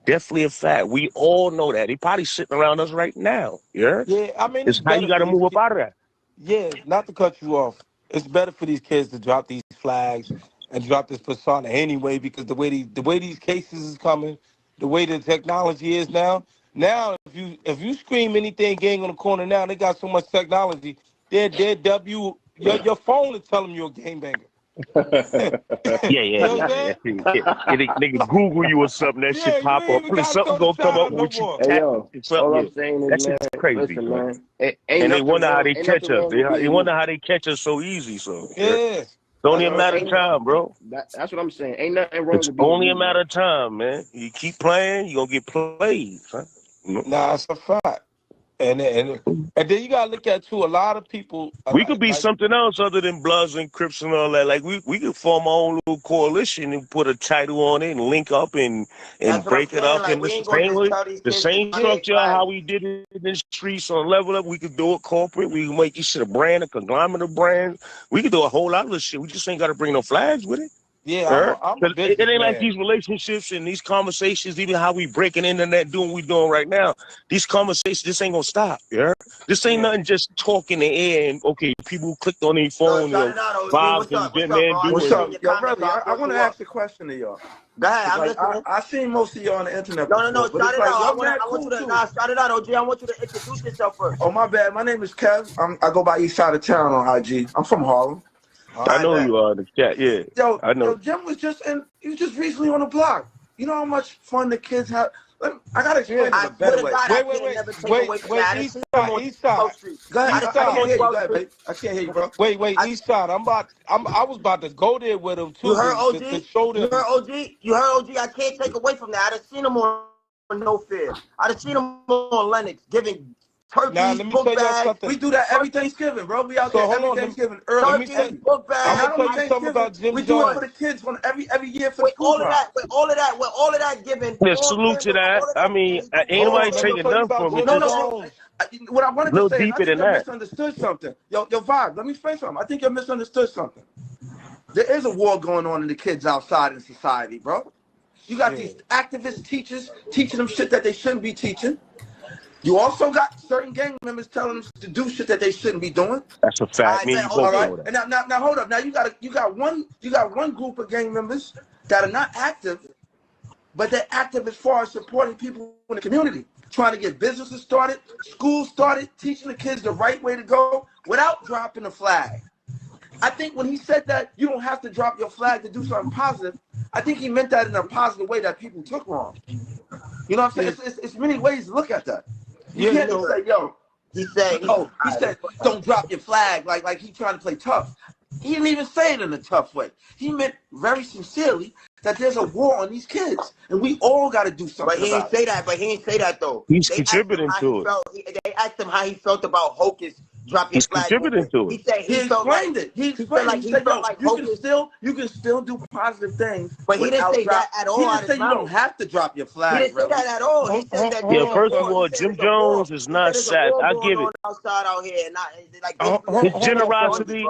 definitely a fact. We all know that. He probably sitting around us right now. Yeah. Yeah, I mean, It's it's how you better got for to these move up kids. out of that. Yeah, not to cut you off. It's better for these kids to drop these flags and drop this persona anyway, because the way these cases is coming, the way the technology is now if you scream anything gang on the corner now, they got so much technology. They're W your phone to tell them you're a gangbanger. Yeah, You yeah, know what I'm yeah, saying? yeah. Nigga Google you or something. That shit Yeah, you pop ain't up. even got to Something throw the gonna come child up out no with you more. Hey tap yo, something. all Yeah. I'm saying is, That shit man, is crazy, listen, man. man, ain't And they nothing wonder how wrong. they Ain't catch nothing us. wrong with They being wonder you. how they catch us so easy. So yeah. Yeah. It's only That's a what I'm matter of saying. time, bro. That's what I'm saying. Ain't nothing wrong It's with being only a you, matter man. of time, man. You keep playing, you gonna get played. Huh? Nah, it's a fact. And then you gotta look at too. A lot of people are We could be like something else other than Bloods and Crips and all that. Like we could form our own little coalition and put a title on it and link up and that's what I'm break it saying. up. Like, And we it's the ain't gonna same just way, tell these the kids to same drop their structure how flag. we did it in the streets on Level Up. We could do it corporate. We can make this shit a brand, a conglomerate of brands. We could do a whole lot of this shit. We just ain't got to bring no flags with it. yeah, Right? I'm a 'Cause it ain't like businessman. these relationships and these conversations, even how we breaking the internet, doing what we doing right now. These conversations, this ain't gonna stop. Yeah, this ain't Yeah. nothing just talk in the air and okay, people clicked on their Yo, phone, shout it out, OG. vibes What's and up? What's did up, bro? man I do just What's and seen up? your Yo, comment, so Relly, I I brought want to you ask up. a question to y'all. Go ahead, Cause I'm like listening. I seen most of y'all on the internet No, before, but it's shout it like out. y'all mad I want you cool to too. shout it out, OG. I want you to introduce yourself first. Oh my bad. My name is Kev. I go by East Side of Town on IG. I'm from Harlem. I know you are in the chat. Yeah, I know. Jim was just he was just recently on the block. You know how much fun the kids have. I gotta explain it I a better swear to way. God, I can't never take away from that. I done seen them on Depot Street. Go ahead. I I can't hear you. Go ahead, Street. babe. I can't hear you, bro. Wait, Eastside. I was about to go there with him too. You heard OG? To show them. You heard OG? You heard OG? I can't take away from that. I done seen him on No Fear. I done seen him on Lennox giving turkeys, now, let me book tell y'all bags. something. We do that every Thanksgiving, bro. We out So, there hold every on, Thanksgiving early. let me tell you. Book bags. I'm Not gonna only tell you something about Jim we do it Jones. for the kids on every year for the With school all of drive. that, with all of that giving. Yeah, on salute to camera, that. all of I mean, he got ain't Hold nobody on, let me taking tell you nothing about from it. Jim Just Jones. What I wanted a little to say is I deeper think than you that. misunderstood something. Yo, Vibe, let me explain something. I think you misunderstood something. There is a war going on in the kids outside in society, bro. You got these activist teachers teaching them shit that they shouldn't be teaching. You also got certain gang members telling them to do shit that they shouldn't be doing. That's a fact. Me and you both know that. And now hold up. Now you got one group of gang members that are not active, but they're active as far as supporting people in the community, trying to get businesses started, schools started, teaching the kids the right way to go without dropping a flag. I think when he said that you don't have to drop your flag to do something positive, I think he meant that in a positive way that people took wrong. You know what I'm saying? It's many ways to look at that. You can't just say, yo, he said, don't drop your flag like he trying to play tough. He didn't even say it in a tough way. He meant very sincerely that there's a war on these kids, and we all got to do something. But he didn't say that. But he didn't say that though. He's contributing to it. They asked him how he felt about Hocus drop your He's flag. contributing to He it. said He explained it. He explained it. He said, yo, you can still do positive things. But he didn't say that at all. He didn't say you don't have to drop your flag. He didn't say that at all. He said that. Yeah, first of all, Jim Jones is not sad. I give it. Outside out here, not like his generosity.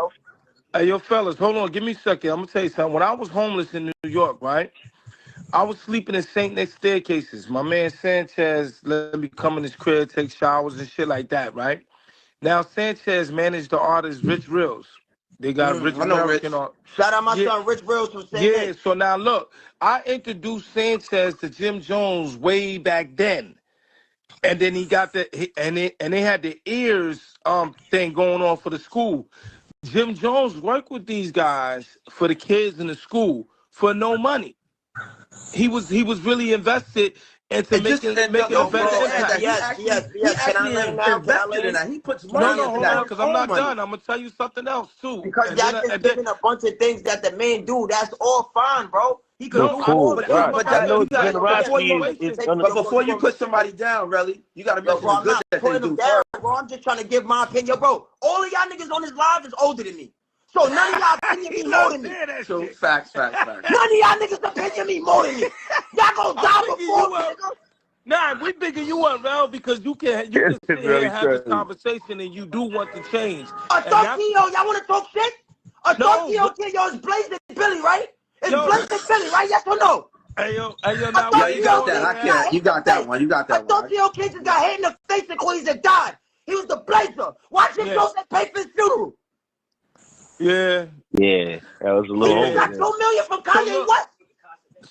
Hey, yo, fellas, hold on. Give me a second. I'm gonna tell you something. When I was homeless in New York, right? I was sleeping in St. Nick's staircases. My man Sanchez let me come in his crib, take showers and shit like that, right? Now Sanchez managed the artist Rich Reels. They got Rich American art. Shout out my son Rich Reels from St. Nick. So now look, I introduced Sanchez to Jim Jones way back then. And then he got and they had the ears thing going on for the school. Jim Jones worked with these guys for the kids in the school for no money. He was really invested into making a better impact. Yes. He actually invested in that. He puts money into that. Because I'm not done. I'm gonna tell you something else too. Because y'all just giving a bunch of things that the man do. That's all fine, bro. He could do cool. but I know generosity is but before you put somebody down, really, you got to mention the good that they do. Bro, I'm just trying to give my opinion, bro. All of y'all niggas on this live is older than me. So none of y'all opinion me more than me. So facts. None of y'all niggas opinion me more than me. Y'all gonna die before me, nigga. Nah, we thinking you want Rel because you can sit here and have this conversation and you do want to change. Tokyo, y'all want to talk shit? Tokyo kid, yo, it's Blazing Billy, right? It's Blazing Billy, right? Yes or no? Hey, yo, now you got that. You got that one. Tokyo kid just got hit in the face and Queens and died. He was the Blazer. Watch him go and pay for his funeral. Yeah, that was a little. He got $2 million from Kanye West.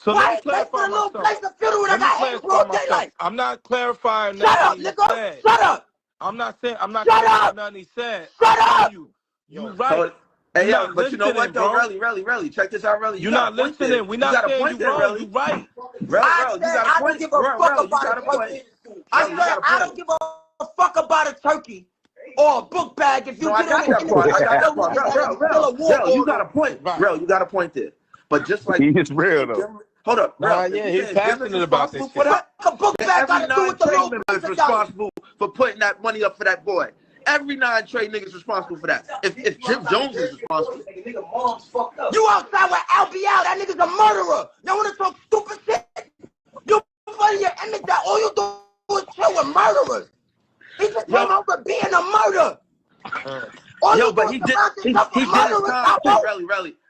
So why is that for a little Blazer funeral that got hit broad daylight? I'm not clarifying. Shut up, nigga. Shut up. I'm not saying. I'm not clarifying nothing he said. Shut up. You right. Hey, yo, but you know what, though, Relly, check this out, Relly. You're not listening. We're not saying you wrong. You right. Relly, you got a point. I don't give a fuck about a turkey or a book bag if you get on that part. Rel, you got a point. Rel, you got a point there. But just like he's real though. Hold up, Rel. He's passionate about this shit. A book bag got to do with the little is responsible for putting that money up for that boy. Every non-trade nigga is responsible for that. If Jim Jones is responsible. You outside with LBL, that nigga's a murderer. Y'all want to talk stupid shit? You put in your image that all you do is chill with murderers. He just came out for being a murderer. But he did his time.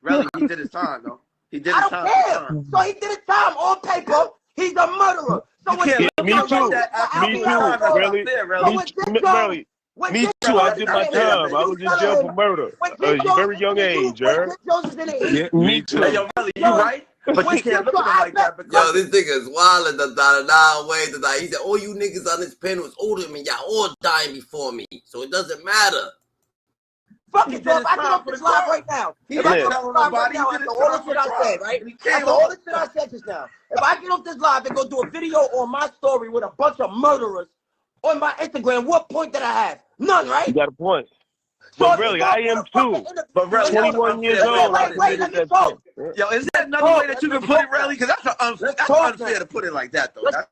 Relly, he did his time, though. He did his time. I don't care. So he did his time on paper. He's a murderer. So me too. Really. Me too. I did my time. I was in jail for murder at a very young age, Me too. Hey, yo, Relly, you right? But you can't look at him like that. Yo, this nigga is wild. He said, all you niggas on this panel is older than me. Y'all all dying before me. So it doesn't matter. Fuck He it, did so if his I get time off for this the live crowd. right now, He if I didn't get off tell this live right nobody. now He did after his all the time for shit the I crowd. said, right? And he came After all off. the shit I said just now, if I get off this live and go do a video on my story with a bunch of murderers on my Instagram, what point did I have? None, right? You got a point. So But if you really, go I do am a fucking too. interview, But really, listen, that's an 21 years unfair way to old, I put it. wait, let committed me that talk. shit. Yo, is there another Talk, way that you let's can put it, talk now. Relly? Because that's Let's that's talk unfair now. to put it like that, though. Let's That's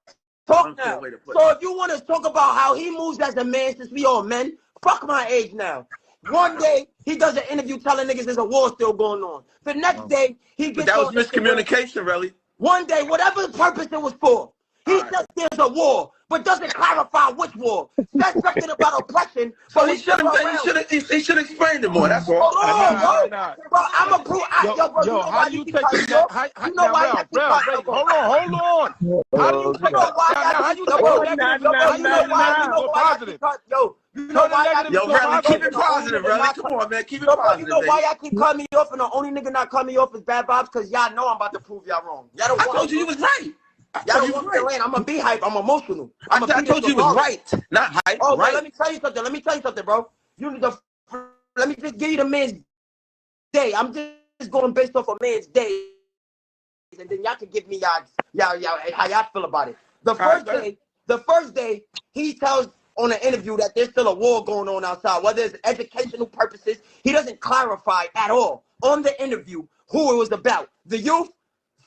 an talk unfair now. way to put So it. if you want to talk about how he moves as a man, since we all men, fuck my age now. One day he does an interview telling niggas there's a war still going on. The next day he But gets that was on Instagram. miscommunication, Relly. One day, whatever purpose it was for, he All right. says there's a war, but doesn't clarify which war. Says something about oppression, So but he was should never have. around. He should explain it more. That's all. Hold on, Nah, bro. nah. Bro, I'm a prove. Yo, bro, you Yo, know how why do you you keep take cutting the me net? off? You know Now, why y'all keep cutting wait, me off? hold on. How do you You take know the why now? y'all How keep you yo, take bro, the negative into yo, a you know negative why and you turn it know into a why y'all keep positive? cutting yo, you know Turn the why y'all negative keep Yo, into a cutting me Relly, off keep positive. it and the only positive, nigga Relly. not Come cut- on, man. Keep it Yo, bro, you know positive, why baby. y'all keep cutting me off and the only nigga not cutting me off is Bad Bobs? Cause y'all know I'm about to prove y'all wrong. Y'all don't I want told you me. you was right. I Y'all told don't you want was me to right. land. I'm a be hype. I'm emotional. I'm a I be this told you you was regardless. right, not hype. Oh, bro, Right. let me tell you something. Let me tell you something, bro. You need to let me just give you the man's day. I'm just going based off a man's day. And then y'all can give me y'all how y'all feel about it. All right, go ahead. The first day, he tells on an interview that there's still a war going on outside, whether it's educational purposes. He doesn't clarify at all on the interview who it was about. The youth,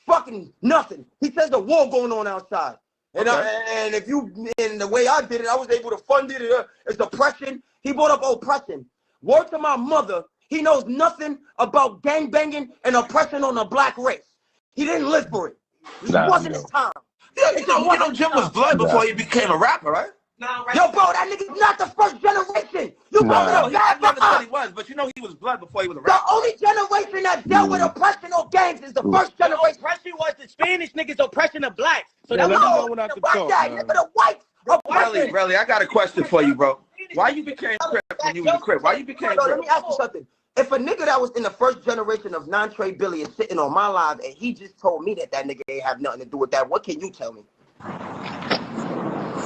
fucking nothing. He says the war going on outside. And Okay. and if you in the way I did it, I was able to fund it. It's oppression. He brought up oppression. Word to my mother, he knows nothing about gang banging and oppression on the black race. He didn't live for it. It Nah, wasn't no. his time. Yeah, It just wasn't his Jim was time. blood Nah. before he became a rapper, right? Yo, bro, that nigga's not the first generation. You Nah. talking No, I about never said he Bad Bobs. was, but he was blood before he was a The rapper. only generation that dealt with oppression or gangs is the first The generation. oppression was the Spanish niggas' oppression of blacks. So Yo, that let me was know when I No, can fuck talk, that, nigga. man. The whites Relly, oppression. I got a question for you, bro. Why you became Crip when you was a Crip? Why you became Yo, let Crip? me ask you something. If a nigga that was in the first generation of non-Trey Billy is sitting on my live and he just told me that nigga ain't have nothing to do with that, what can you tell me?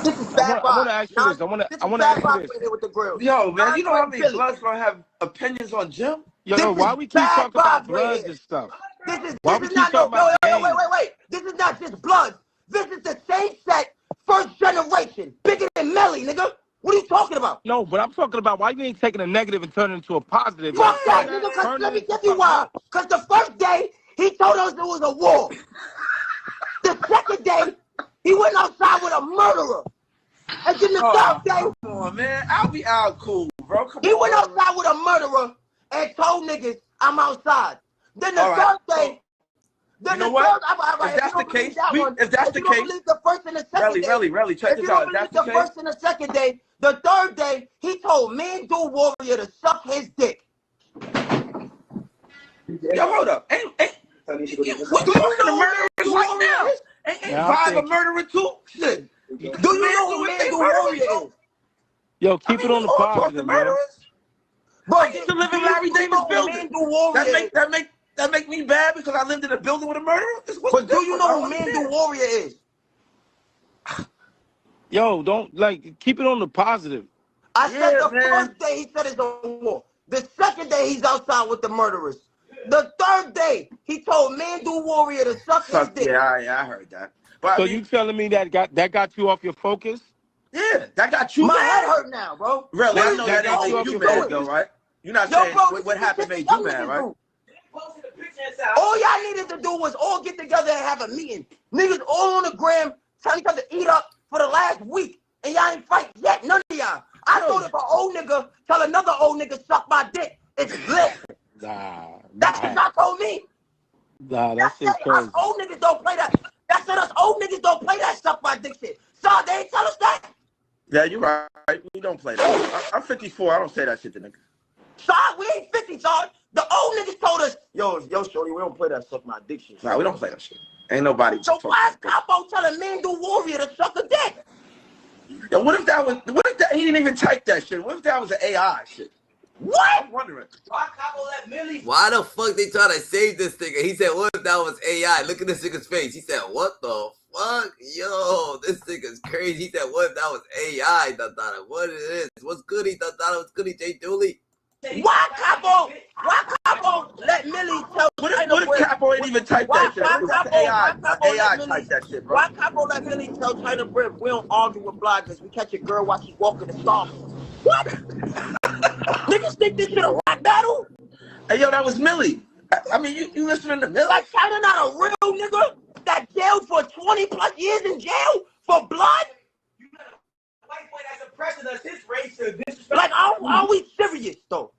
This is I Bad want to Bobs. ask you this. This I is want to Bad ask you Bobs this. right here with the grills. Yo, man, you know how Non-Trey many Billy. bloods gonna have opinions on Jim? This Yo, is why we keep Bad talking about Bobs right bloods here. and stuff? This Why is we keep not talking about gangs? wait. This is not just blood. This is the same set, first generation, bigger than Melly, nigga. What are you talking about? No, but I'm talking about why you ain't taking a negative and turning it into a positive. Yeah, Fuck that, Like, nigga, because turn it let me into tell you something why. else. Because the first day, he told us there was a war. The second day, he went outside with a murderer. And then the Oh, third day, come on, man. I'll be out cool, bro. Come he on, went bro. outside with a murderer and told niggas, I'm outside. Then the All right. third day, You know what? If if you that's the don't believe case, that one, if that's if the you don't case, believe the first and the second day, Relly, check if this you out. don't If believe that's the the case, first and the second day, the third day, he told Man Do Warrior to suck his dick. yo, hold up. We talking to murderers right now. Ain't Now I'm Vibe a thinking. murderer too? Shit. Do you know who Man Do Warrior is? Yo, I keep mean, it we on the all talk to positive, man. murderers. Bro, I used to live in Larry do you Davis' know who building. Man Do Warrior is? That make me bad because I lived in a building with a murderer? What's But the do you difference? I know don't who Man Do understand. Warrior is? Yo, don't keep it on the positive. I said Yeah, the man. first day he said it's a war. The second day he's outside with the murderers. The third day he told Man Do Warrior to suck his dick. Yeah, I heard that. But I So mean, you telling me that got you off your focus? yeah, that got you My head mad? hurt now, bro. Really, I What is know this that ain't got you old make off you niggas your mad doing? though, focus? right? You're not Yo, saying bro, this what is the happened shit the made you young mad, niggas right? do. All y'all needed to do was all get together and have a meeting. Niggas all on the gram telling each other to eat up for the last week. And y'all ain't fight yet, none of y'all. I thought if an old nigga tell another old nigga suck my dick, it's lit. That's what y'all told me. That That's shit's it. Us crazy. old niggas don't play that. That's it. Us old niggas don't play that suck my dick shit. So they ain't tell us that. Yeah, you're right. We don't play that. I'm 54. I don't say that shit to niggas. So we ain't 50, so the old niggas told us, yo, shorty, we don't play that suck my dick shit. Nah, we don't play that shit. Ain't nobody So talking why is about that. Capo telling Man Do Warrior to suck a dick? Yo, what if he didn't even type that shit? What if that was an AI shit? What? I'm wondering. Why Capo let Millie? Why the fuck they trying to save this nigga? He said, what if that was AI? Look at this nigga's face. He said, what the fuck? Yo, this nigga's crazy. He said, what if that was AI? What it is? What's goody? What's goody, Jay Dooley? Why Capo let Millie tell What China if Brick? Capo ain't even typed Why that shit? That's Capo AI let Millie? typed that shit, bro. Why Capo let Millie tell China Brick we don't argue with bloggers? We catch a girl while she walking to Starbucks. What? Niggas think this shit a rap battle? Hey, yo, that was Millie. I mean, you listening to Millie? Like China not a real nigga that jailed for 20 plus years in jail for blood? White boy that's oppressing us, his race is disrespectful. Like, are we serious though?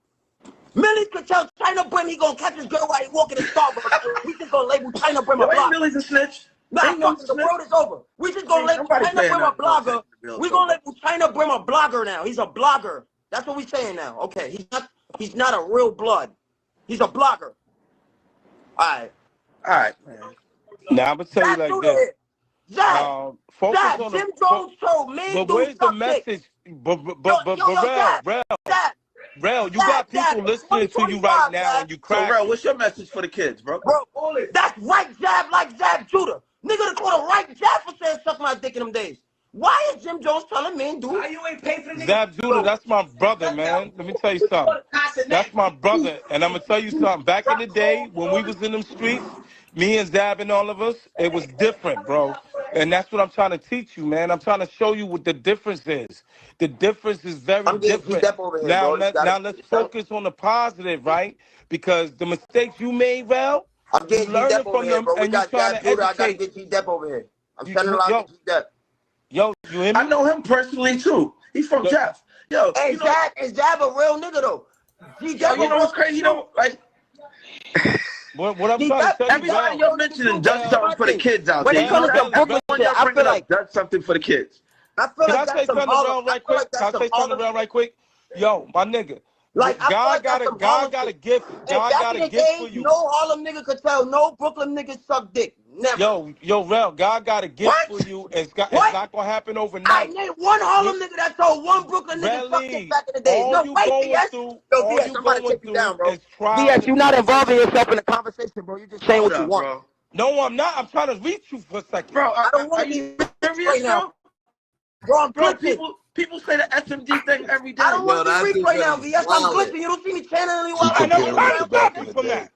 Millie could tell China Brim he gonna catch his girl while he walking to Starbucks. We just gonna label China Brim a Yo, ain't blogger. Millie's a snitch? Nah, Ain't Millie's fuck a it, the snitch? world is over. We just gonna Ain't label nobody China paying Brim a that blogger. nonsense in the We bill, gonna label China Brim a blogger now. He's a blogger. That's what we saying now. Okay, he's not a real blood. He's a blogger. All right, man. Now I'm gonna tell you Zach, like this. Focus Zach, on Jim Jones told me but do where's the suck dick. message? But Zach, Rel, you got people listening to you right now, Zach. and you So, crack. Rel, what's your message for the kids, bro? Bro, that's right jab like Zab Judah. Nigga done called a right jab for saying suck my dick in them days. Why is Jim Jones telling men, dude? Why you ain't pay for the nigga? Zab Judah, that's my brother, man. Let me tell you something. That's my brother, and I'm gonna tell you something. Back in the day when we was in them streets, me and Zab and all of us, it was different, bro. And that's what I'm trying to teach you, man. I'm trying to show you what the difference is. The difference is very I'm getting different. G-Dep over here, Now, bro. let's focus on the positive, right? Because the mistakes you made, Rel, I'm you getting learning G-Dep over from here, them, bro. We and you got trying Zab to Judah. I gotta educate. get G-Dep over here. I'm sending a lot of G-Dep. Yo, you hear me? I know him personally too. He's from Jeff. Yo, Hey, you know, Zab, is Zab a real nigga though? yo, you know what's crazy though? Like, What I'm trying to tell you, everybody Rel, you're mentioning does something for the kids out When there. it You know comes to that? Brooklyn Everyone shit, you're I bringing feel like up does something for the kids. can I say something to Rel right quick? Can I say something to Rel right quick? Yo, my nigga. Like, I feel like that's some Harlem God got a shit. gift. And God back got in a the gift day, for you. no Harlem nigga could tell no Brooklyn nigga suck dick. Never. Yo, Rel, God got a gift for you. It's not gonna happen I overnight. named one Harlem nigga that told one Brooklyn nigga suck dick Relly, back in the days. all No, you wait, going VS. through, Yo, all VS, you I'm about to going take you down, through bro. is trials VS, and you not involving yourself in the conversation, bro. You just saying Hold what you up, want. bro. No, I'm not. I'm trying to reach you for a second. Bro, I don't want are to you be serious, right now. Bro, I'm Bro, glitching. people say the SMD thing every day. I don't want to be that rich dude right now, is VS. I'm violent. glitching. You don't see me channeling you He out like And I'm comparing Charlie it trying to to Brown back stop in teacher. you the from day. that.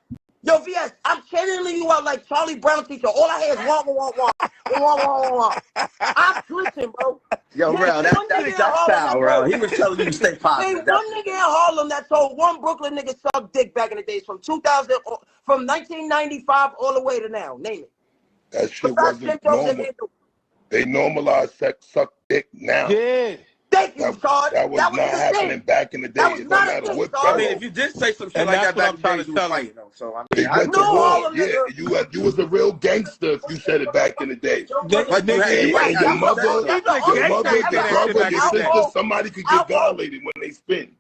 Yo, VS, I'm channeling you out like Charlie Brown teacher. All I hear is wah, wah, wah, wah, wah, wah, wah. I'm glitching, bro. Yo, Name Rel, one nigga in that's Harlem foul, that Rel. told He was telling you to stay name positive. one nigga in Harlem that told one Brooklyn nigga suck dick back in the days from 2000, from 1995 all the way to now. Name it. That shit Besides Jim wasn't Jones and normal. Handle. They normalized sex, suck dick now. Yeah. Thank you, Todd. That was That not wasn't a happening thing. back in the That day. was It don't not a matter thing, what I Todd. mean, borough. if you did say some shit And like that's that what back I'm in the trying day, to you was tell him. fighting though. So I They mean, I went to No war. Harlem Yeah, nigga. you was a real gangster if you said it back in the day. but you had And, your right and your not to mother, say That's the your only mother, time your ever brother, happened. your sister, somebody could get Alpo. violated when they spin.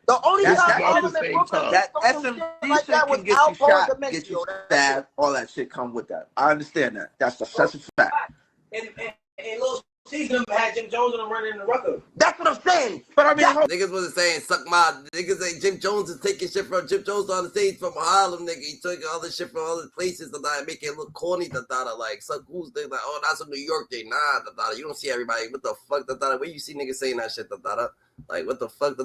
The only This is time that not the Harlem and same Brooklyn time. did that some shit SMD like shit that was can get you Alpo and shot, get you Demencio. That's it. stabbed, all that shit come with that. I understand that. That's a fact. And Lil Caesar had Jim Jones and them running in the rucker. That's what I'm saying. But I mean, Niggas wasn't saying suck my niggas say Jim Jones is taking shit from Jim Jones on the stage from Harlem, nigga. He took all this shit from other places that make it look corny, like suck who's thing, like, oh, that's a New York thing. Nah, you don't see everybody. What the fuck, where you see niggas saying that shit, like what the fuck,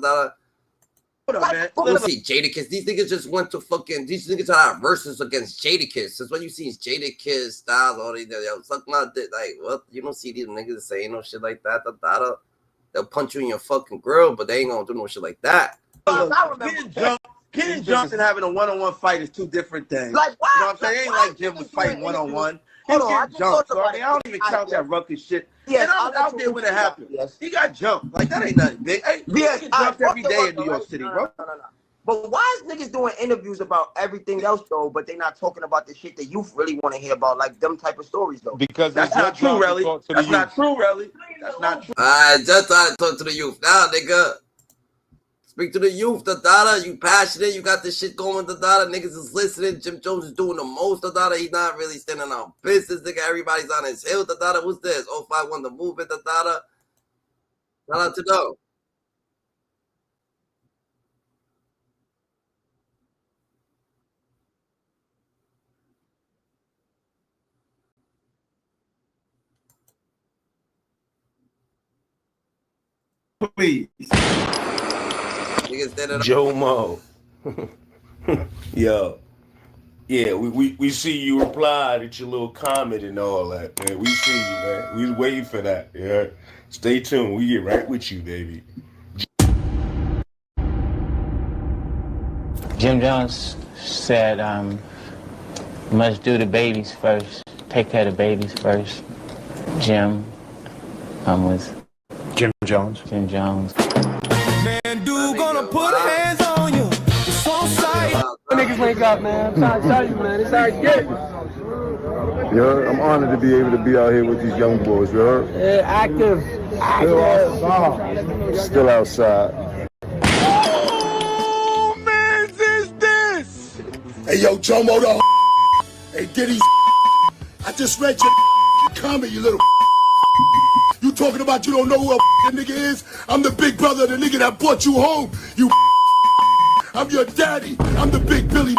hold up, man. You don't see Jadakiss. These niggas just went to fucking. These niggas are not verses against Jadakiss. That's what you see is Jadakiss, Styles, all these. Yo, suck my dick. Like what? You don't see these niggas saying no shit like that. They'll punch you in your fucking grill, but they ain't gonna do no shit like that. Getting jumped and having a one-on-one fight is two different things. Like, why? You know what I'm saying? It ain't like Jim was fighting one-on-one. He getting jumped. So I mean, I don't even count that ruckus shit. Yes, And I was out there when it happened. Yes. He got jumped. Like that ain't nothing big. Hey, Yes, you get jumped every day in New York City, bro. No. But why is niggas doing interviews about everything else though, but they not talking about the shit that you really want to hear about, like them type of stories though? Because that's not true, Relly. That's not true, Relly. That's not true. I just trying to talk to the youth now, nigga. Speak to the youth, You passionate, you got this shit going, Niggas is listening. Jim Jones is doing the most, He's not really standing on business, nigga. Everybody's on his hill, What's this? 051 the movement, Shout out to them. Please. Niggas did it. Joe Mo. Yo. Yeah, we see you replied at your little comment and all that, man. We see you, man. We was waiting for that. Yeah. Stay tuned. We get right with you, baby. Jim Jones said, you must do the babies first. Take care of the babies first. Jim was Jim Jones. Jim Jones. Man, dude, gonna put hands on you. It's on sight. Niggas wake up, man. I'm trying to tell you, man. It's how it get. Yeah, I'm honored to be able to be out here with these young boys, you heard? Yeah, active. Still outside. Oh, man, is this? Hey, yo, Jomo, the hey, Diddy, I just read your comment, you little You talking about you don't know who a nigga is? I'm the big brother of the nigga that brought you home, you I'm your daddy. I'm the big Billy.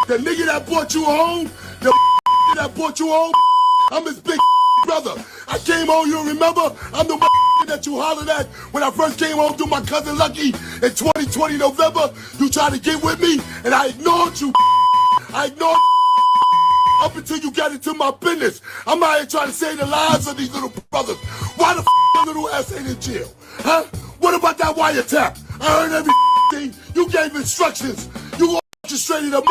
The nigga that brought you home, the that brought you home, I'm his big brother. I came home, you remember? I'm the that you hollered at when I first came home to my cousin Lucky in 2020 November. You tried to get with me, and I ignored you. I ignored up until you got into my business. I'm out here trying to save the lives of these little brothers. Why the little ass ain't in jail? Huh? What about that wiretap? I heard everything. You gave instructions. You orchestrated a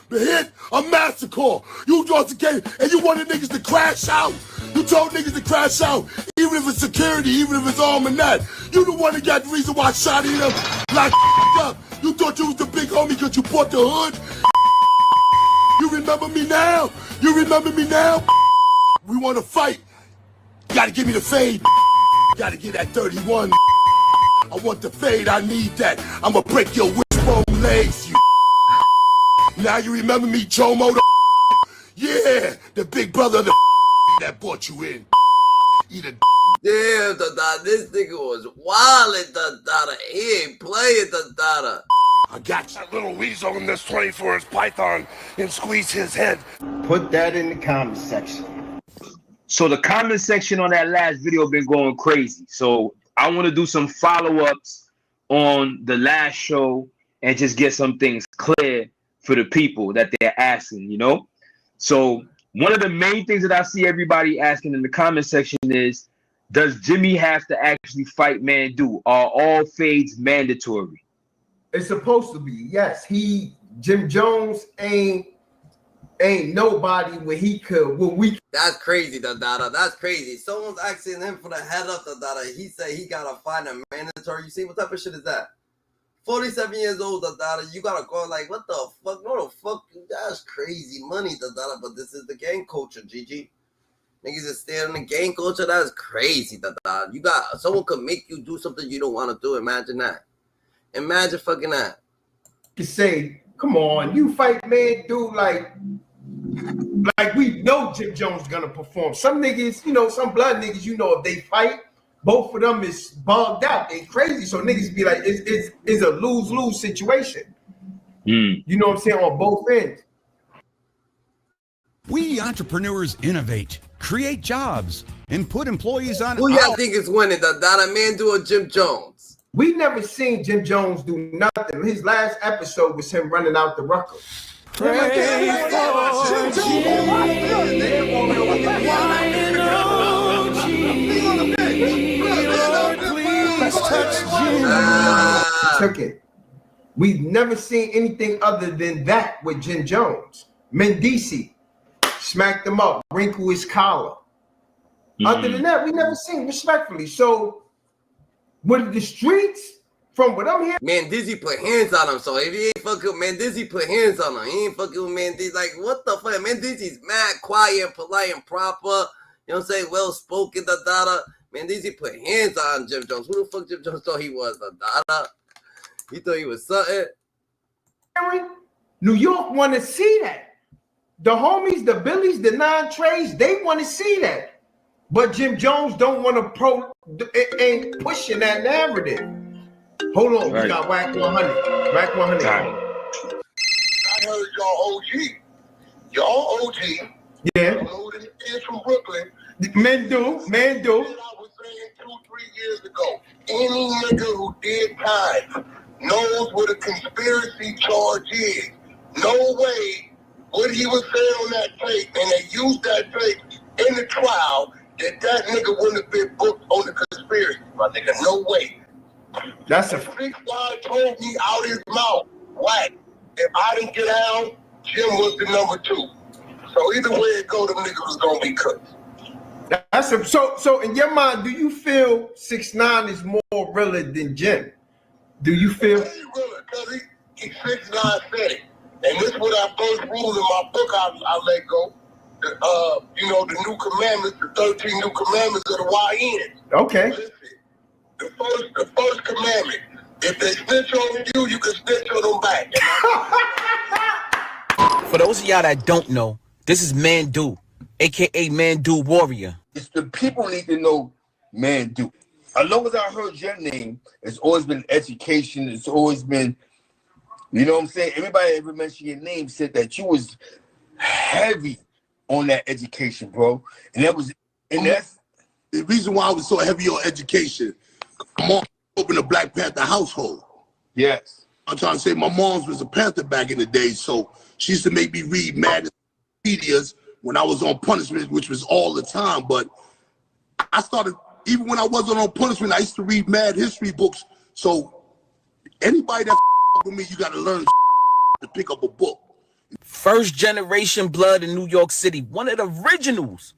hit, a massacre. You just gave, and you wanted niggas to crash out. You told niggas to crash out, even if it's security, even if it's arm and that. You the one that got the reason why Shotty them like up. You thought you was the big homie because you bought the hood. You remember me now? You remember me now? We want to fight. You gotta give me the fade. You gotta get that 31. I want the fade, I need that. I'ma break your wishbone legs, you. Now you remember me, Jomo, the yeah, the big brother of the that brought you in. Damn, this nigga was wildin', he ain't playing, I got that little weasel in this 24-inch python and squeeze his head. Put that in the comment section. So the comment section on that last video been going crazy. So I want to do some follow-ups on the last show and just get some things clear for the people that they're asking, you know? So one of the main things that I see everybody asking in the comment section is, does Jimmy have to actually fight Mandu? Are all fades mandatory? It's supposed to be, yes. Jim Jones ain't nobody where he could, when we. That's crazy, That's crazy. Someone's asking him for the head up, He said he gotta find a mandatory. You see, what type of shit is that? 47 years old, you gotta go like, what the fuck? No, the fuck? That's crazy money, but this is the gang culture, GG. Niggas is still in the gang culture. That's crazy, You got, someone could make you do something you don't want to do. Imagine that. Imagine fucking that. You say, come on, you fight man, dude, like we know Jim Jones gonna perform. Some niggas, some blood niggas, if they fight, both of them is bugged out. They crazy. So niggas be like, it's a lose-lose situation. You know what I'm saying? On both ends. We entrepreneurs innovate, create jobs, and put employees on. Who y'all think is winning, Mandu or Jim Jones? We never seen Jim Jones do nothing. His last episode was him running out the record. Took it. We've never seen anything other than that with Jim Jones. Mendici smacked him up, wrinkle his collar. Other than that, we never seen, respectfully. So with the streets, from what I'm hearing, Mendici put hands on him. So if he ain't fucking with Mendici, put hands on him. He ain't fucking with Mendici. Like, what the fuck? Mendici's mad, quiet, and polite, and proper. You know what I'm saying? Well spoken, Mendici put hands on Jim Jones. Who the fuck Jim Jones thought he was, He thought he was something. New York want to see that. The homies, the Billies, the non-trades, they want to see that. But Jim Jones don't want to ain't pushing that narrative. Hold on, we got Whack 100. Whack 100. I heard y'all OG. Yeah. Loaded kids from Brooklyn. Man do. I was saying 2-3 years ago. any nigga who did time knows what a conspiracy charge is. No way what he was saying on that tape, and they used that tape in the trial, that nigga wouldn't have been booked on the conspiracy, my nigga. No way. That's a 6 9 told me out his mouth, whack. If I didn't get out, Jim was the number 2. So either way it go, them niggas was gonna be cooked. That's a, so in your mind, do you feel 6ix9ine is more realer than Jim? Do you feel? He's realer, because he 6ix9ine said it. And this is what I first ruled in my book I let go. The new commandments, the 13 new commandments of the YN. Okay. Listen, the first commandment, if they snitch on you, you can snitch on them back. For those of y'all that don't know, this is Mandu, aka Mandu Warrior. It's the people need to know Mandu. As long as I heard your name, it's always been education. It's always been, you know what I'm saying? Everybody ever mentioned your name said that you was heavy on that education, bro. And that's the reason why I was so heavy on education. My mom opened a Black Panther household. Yes. I'm trying to say my mom's was a Panther back in the day, so she used to make me read mad encyclopedias when I was on punishment, which was all the time. But I started, even when I wasn't on punishment, I used to read mad history books. So anybody that with me, you got to learn to pick up a book. First generation blood in New York City, one of the originals.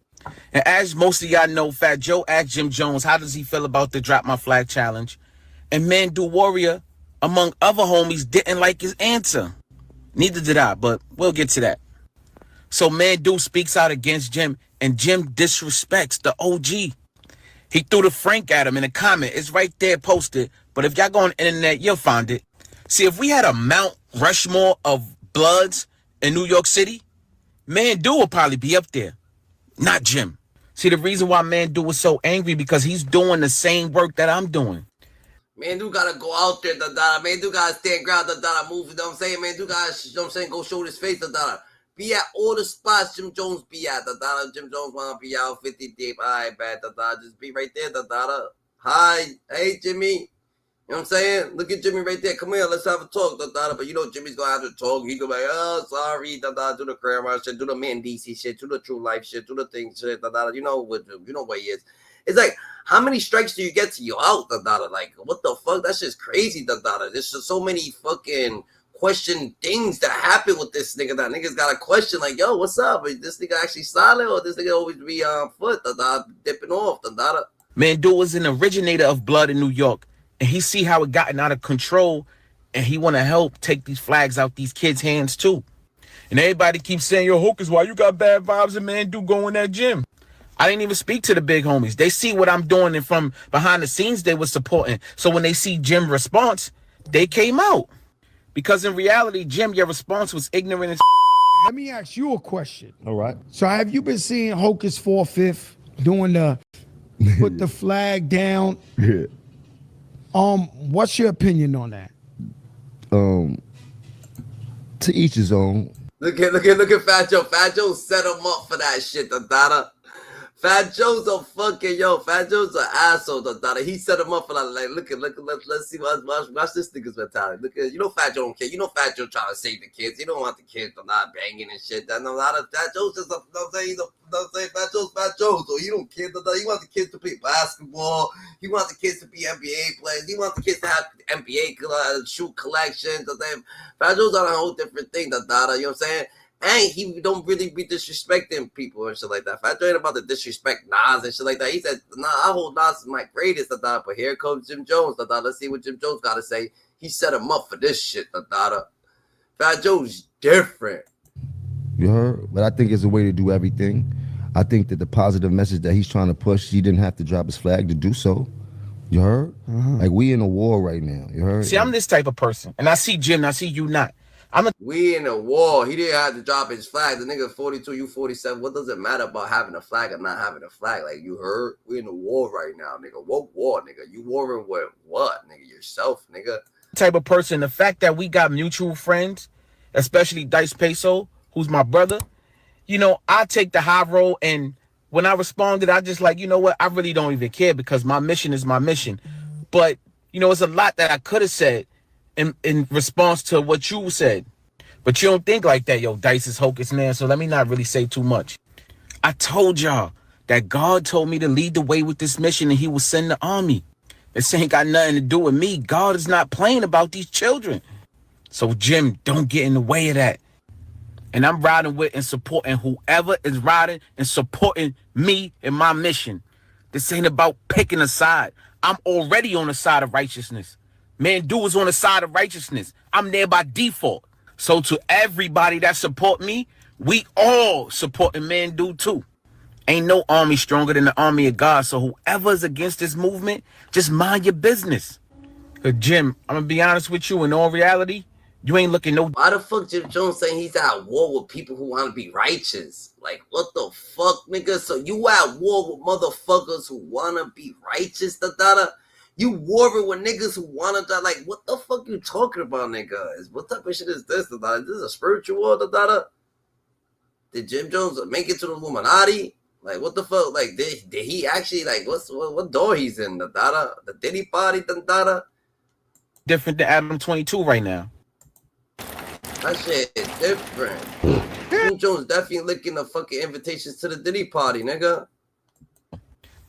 And as most of y'all know, Fat Joe asked Jim Jones, how does he feel about the Drop My Flag challenge? And Mandu Warrior, among other homies, didn't like his answer. Neither did I, but we'll get to that. So Mandu speaks out against Jim, and Jim disrespects the OG. He threw the Frank at him in a comment. It's right there posted, but if y'all go on the internet, you'll find it. See, if we had a Mount Rushmore of Bloods in New York City, Mandu would probably be up there, not Jim. See, the reason why Mandu was so angry because he's doing the same work that I'm doing. Mandu gotta go out there, Mandu gotta stand ground, move, you know what I'm saying? Mandu gotta, you know what I'm saying, go show his face, Be at all the spots Jim Jones be at, Jim Jones wanna be out 50 deep, alright, bad, just be right there, Hi, hey, Jimmy. You know what I'm saying? Look at Jimmy right there. Come here, let's have a talk, But you know Jimmy's gonna have to talk. He gonna be like, oh, sorry, do the grammar shit, do the man DC shit, do the true life shit, do the thing shit, You know what he is. It's like, how many strikes do you get to you out, Like, what the fuck? That's just crazy, There's just so many fucking question things that happen with this nigga. That niggas got a question like, yo, what's up? Is this nigga actually solid or this nigga always be on foot, dipping off, Mandu was an originator of blood in New York. And he see how it gotten out of control, and he want to help take these flags out these kids' hands too. And everybody keeps saying, yo, Hocus, why you got bad vibes and Mandu going at Jim? I didn't even speak to the big homies. They see what I'm doing, and from behind the scenes, they was supporting. So when they see Jim's response, they came out. Because in reality, Jim, your response was ignorant as Let me ask you a question. All right. So have you been seeing Hocus 4/5 doing the put the flag down? Yeah. What's your opinion on that? To each his own. Look at Fat Joe. Fat Joe set him up for that shit, Fat Joe's a fucking Fat Joe's an asshole, He set him up for that. Like, look, let's see, watch this nigga's mentality. Look at, Fat Joe don't care. Fat Joe trying to save the kids. He don't want the kids to not banging and shit. Fat Joe's just Fat Joe, so he don't care. He wants the kids to play basketball. He wants the kids to be NBA players. He wants the kids to have NBA shoe collections. Fat Joe's on a whole different thing, you know what I'm saying? And he don't really be disrespecting people and shit like that. Fat Joe ain't about to disrespect Nas and shit like that. He said, nah, I hold Nas as my greatest, but here comes Jim Jones, Let's see what Jim Jones got to say. He set him up for this shit, Fat Joe's different. You heard? But I think it's a way to do everything. I think that the positive message that he's trying to push, he didn't have to drop his flag to do so. You heard? Like, we in a war right now. You heard? See, I'm this type of person. And I see Jim, and I see you not. We in a war. He didn't have to drop his flag. The nigga 42, you 47. What does it matter about having a flag or not having a flag? Like, you heard? We in a war right now, nigga. What war, nigga? You warring with what, nigga? Yourself, nigga. Type of person. The fact that we got mutual friends, especially Dice Peso, who's my brother, I take the high road, and when I responded, I just like, you know what? I really don't even care because my mission is my mission. But, you know, it's a lot that I could have said in response to what you said. But you don't think like that, yo. Dice is hocus now, so let me not really say too much. I told y'all that God told me to lead the way with this mission and he will send the army. This ain't got nothing to do with me. God is not playing about these children. So, Jim, don't get in the way of that. And I'm riding with and supporting whoever is riding and supporting me and my mission. This ain't about picking a side. I'm already on the side of righteousness. Mandu is on the side of righteousness. I'm there by default. So to everybody that support me, we all supporting Mandu too. Ain't no army stronger than the army of God. So whoever's against this movement, just mind your business. Jim, I'm gonna be honest with you. In all reality, you ain't looking no. Why the fuck Jim Jones saying he's at war with people who want to be righteous? Like, what the fuck, nigga? So you at war with motherfuckers who want to be righteous, da-da-da? You warring with niggas who want to die? Like, what the fuck you talking about, nigga? What type of shit is this, da-da? Is this a spiritual war, da-da-da? Did Jim Jones make it to the Illuminati? Like, what the fuck? Like, did he actually, like, what door he's in, da-da? The Diddy party, da-da? Different than Adam 22 right now. That shit is different. Jim Jones definitely licking the fucking invitations to the Diddy party, nigga.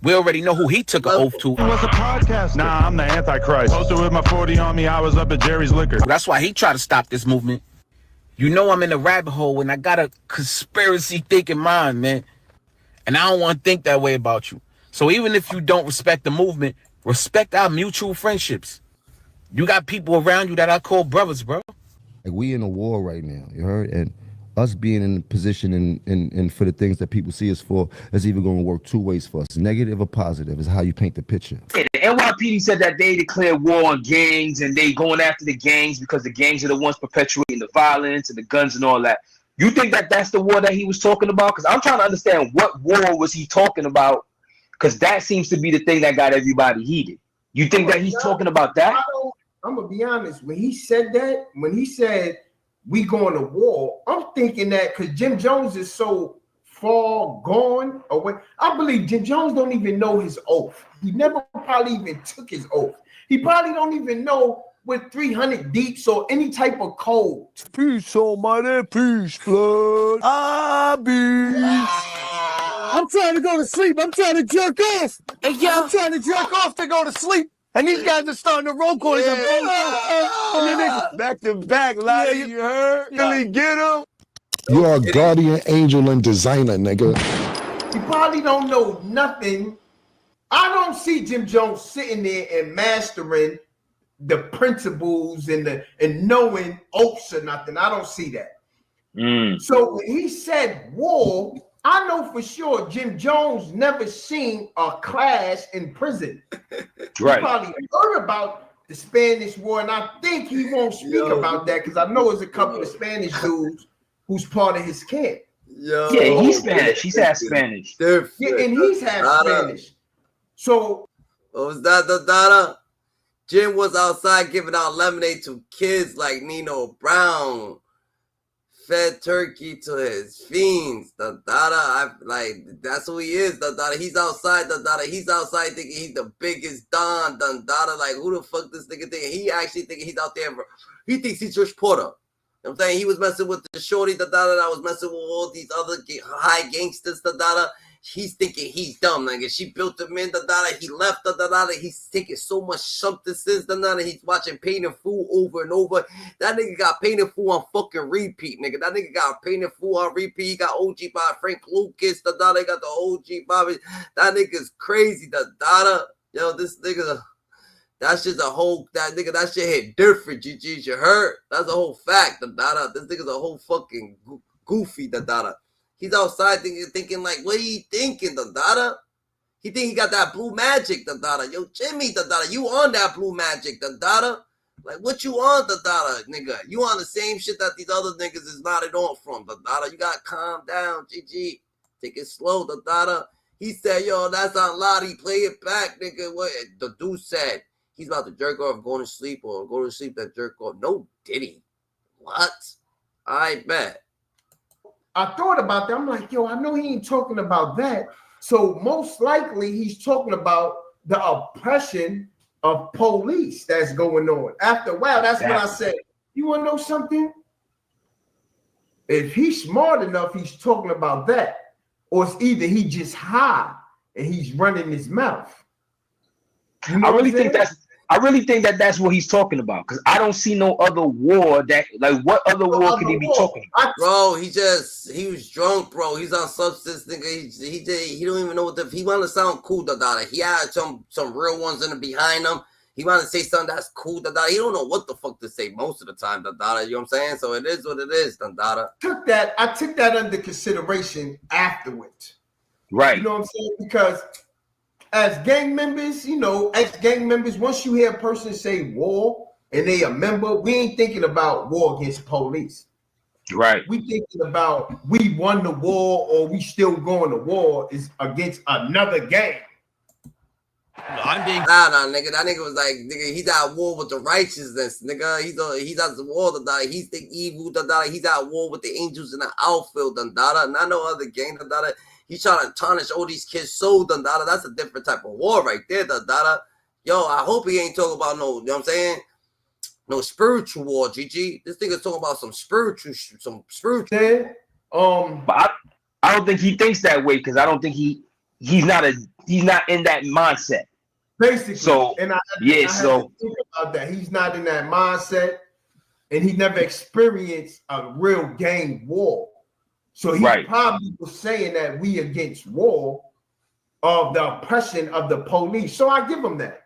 We already know who he took an oath to. He was a podcaster. Nah, I'm the Antichrist. Posted with my 40 on me. I was up at Jerry's Liquor. That's why he tried to stop this movement. You know I'm in a rabbit hole and I got a conspiracy thinking mind, man. And I don't want to think that way about you. So even if you don't respect the movement, respect our mutual friendships. You got people around you that I call brothers, bro. Like, we in a war right now, you heard? And us being in a position and for the things that people see us for is even going to work two ways for us. Negative or positive is how you paint the picture. Yeah, the NYPD said that they declared war on gangs and they going after the gangs because the gangs are the ones perpetuating the violence and the guns and all that. You think that that's the war that he was talking about? Because I'm trying to understand what war was he talking about, because that seems to be the thing that got everybody heated. You think that he's talking about that? I'm gonna be honest. When he said that, when he said we going to war, I'm thinking that because Jim Jones is so far gone away. I believe Jim Jones don't even know his oath. He never probably even took his oath. He probably don't even know what 300 deeps or any type of code. Peace, almighty, peace, blood. I'm trying to go to sleep. I'm trying to jerk off. Hey, yo. I'm trying to jerk off to go to sleep. And these guys are starting to roll corners. And then they back to back, like you heard? Really get them? You are a guardian angel and designer, nigga. He probably don't know nothing. I don't see Jim Jones sitting there and mastering the principles and knowing oaths or nothing. I don't see that. So when he said war, I know for sure Jim Jones never seen a class in prison. Right. He probably heard about the Spanish War, and I think he won't speak about that because I know there's a couple of Spanish dudes who's part of his camp. Yeah, he's Spanish. He's half Spanish. Yeah, and he's half Spanish. So what was that, Dada? Jim was outside giving out lemonade to kids like Nino Brown. Fed turkey to his fiends. The Dada, that's who he is. The Dada, he's outside. The Dada, he's outside thinking he's the biggest Don. The Dada, like, who the fuck this nigga thinking? He actually thinking he's out there. He thinks he's Trish Porter. You know what I'm saying? He was messing with the shorty, the Dada, that was messing with all these other high gangsters, the Dada. He's thinking he's dumb. Like, if she built him in, the Dada, he left the Dada. He's taking so much something since the Dada. He's watching Pain and Fool over and over. That nigga got Pain and Fool on fucking repeat, nigga. That nigga got Pain and Fool on repeat. He got OG by Frank Lucas, the Dada. Got the OG Bobby. That nigga's crazy, the Dada. Yo, this nigga, that's just a whole, that nigga, that shit hit different, GG. You heard? That's a whole fact, the Dada. This nigga's a whole fucking goofy, the Dada. He's outside thinking like, what are you thinking, the Dada? He think he got that blue magic, the Dada. Yo, Jimmy, the Dada, you on that blue magic, the Dada? Like, what you on, the Dada, nigga? You on the same shit that these other niggas is nodded on from, the Dada. You got to calm down, GG. Take it slow, the Dada. He said, yo, that's on Lottie. Play it back, nigga. What the dude said, he's about to jerk off, going to sleep, or go to sleep, that jerk off. No, did he? What? I bet. I thought about that. I'm like, yo, I know he ain't talking about that. So most likely he's talking about the oppression of police that's going on. After a while, that's when I said, you want to know something? If he's smart enough, he's talking about that. Or it's either he just high and he's running his mouth. You know I really think that's what he's talking about, because I don't see no other war that, like, what other war could he be talking about? Bro, he was drunk, bro. He's on substance, nigga. He don't even know what he want to sound cool, Dada. He had some real ones in the behind him. He want to say something that's cool, Dada. He don't know what the fuck to say most of the time, Dada. You know what I'm saying? So it is what it is, Dada. I took that under consideration afterwards. Right. You know what I'm saying? Because as gang members, you know, ex-gang members, once you hear a person say war and they a member, we ain't thinking about war against police. Right. We thinking about we won the war or we still going to war is against another gang. Nah, nigga. That nigga was like, nigga, he's at war with the righteousness, nigga. He's at the war, Dada. He's the evil, Dada. He's at war with the angels in the outfield, Dada. Not no other gang, Dada. He's trying to tarnish all these kids' soul, Dada. That's a different type of war right there, Dada. Yo, I hope he ain't talking about no, you know what I'm saying? No spiritual war, GG. This nigga's talking about some spiritual. But I don't think he thinks that way, because I don't think he's not in that mindset. Basically, so and I had to think about that. He's not in that mindset, and he never experienced a real gang war. So he probably was saying that we against war of the oppression of the police. So I give him that.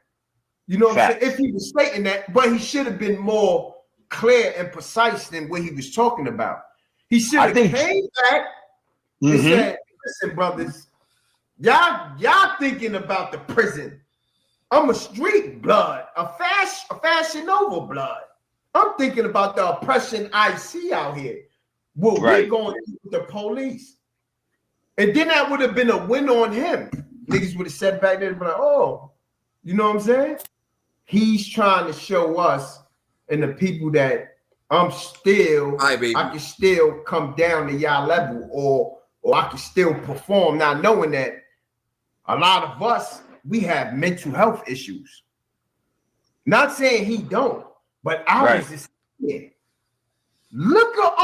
You know what I'm saying? If he was stating that, but he should have been more clear and precise than what he was talking about. He should have came back and said, listen, brothers, y'all thinking about the prison. I'm a street blood, a Fashion Nova blood. I'm thinking about the oppression I see out here. What we're going through with the police. And then that would have been a win on him. Niggas would have said back there, like, oh, you know what I'm saying? He's trying to show us and the people that I can still come down to y'all level, or I can still perform, not knowing that a lot of us, we have mental health issues. Not saying he don't, but ours is here. Look at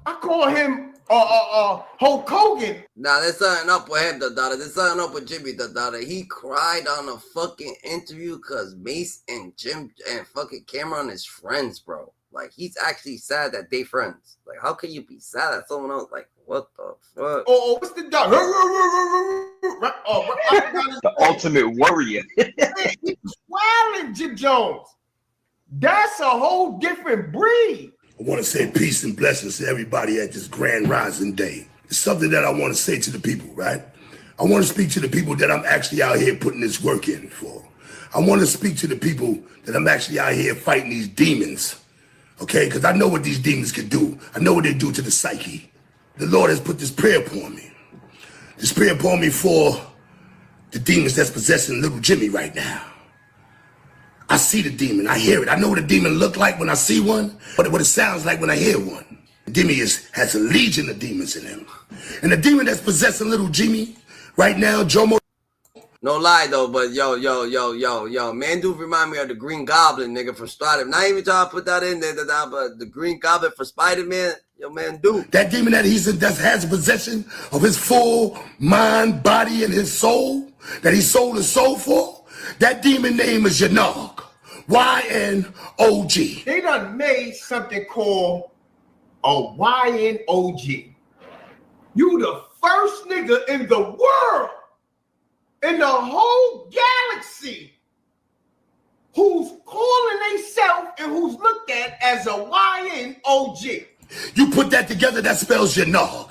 I call him Hulk Hogan. Nah, there's something up with him, Dada. There's something up with Jimmy, Dada. He cried on a fucking interview because Mace and Jim and fucking Cameron is friends, bro. Like, he's actually sad that they friends. Like, how can you be sad at someone else? Like, what the fuck? Oh, what's the dog? The ultimate warrior. He was wilding, Jim Jones. That's a whole different breed. I want to say peace and blessings to everybody at this grand rising day. It's something that I want to say to the people, right? I want to speak to the people that I'm actually out here putting this work in for. I want to speak to the people that I'm actually out here fighting these demons, okay? Because I know what these demons can do. I know what they do to the psyche. The Lord has put this prayer upon me. This prayer upon me for the demons that's possessing little Jimmy right now. I see the demon, I hear it. I know what a demon look like when I see one, but what it sounds like when I hear one. The demon has a legion of demons in him. And the demon that's possessing little Jimmy right now, Jomo. No lie though, but yo, man, dude remind me of the Green Goblin, nigga, from Spider-Man. Not even trying to put that in there, but the Green Goblin for Spider-Man, yo, man, dude. That demon that that has possession of his full mind, body, and his soul, that he sold his soul for, that demon name is Yanog. Y-N-O-G. They done made something called a Y-N-O-G. You the first nigga in the world, in the whole galaxy, who's calling themselves and who's looked at as a Y-N-O-G. You put that together, that spells Yanog.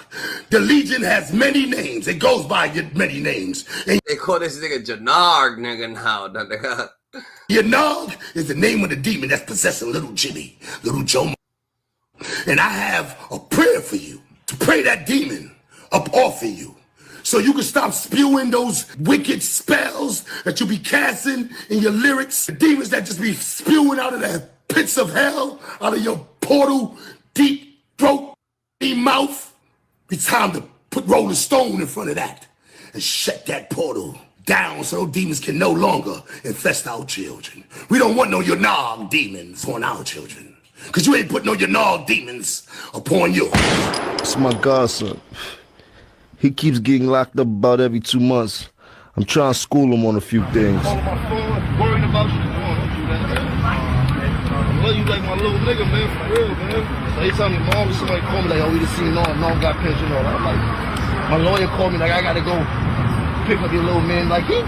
The Legion has many names. It goes by many names. And they call this nigga Janarg, nigga, now. Yanog is the name of the demon that's possessing little Jimmy, little Jomo. And I have a prayer for you to pray that demon up off of you, so you can stop spewing those wicked spells that you be casting in your lyrics. The demons that just be spewing out of the pits of hell, out of your portal, deep throat, mouth. It's time to put Rolling Stone in front of that and shut that portal down so those demons can no longer infest our children. We don't want no Yanag demons on our children. Because you ain't putting no Yanag demons upon you. It's my godson. He keeps getting locked up about every 2 months. I'm trying to school him on a few things. Worrying about you. I love you like my little nigga, man, for real, man. So he told me, mom, somebody called me like, oh, we just seen Norm got pension and all that. I'm like, my lawyer called me like, I gotta go pick up your little man. Like, he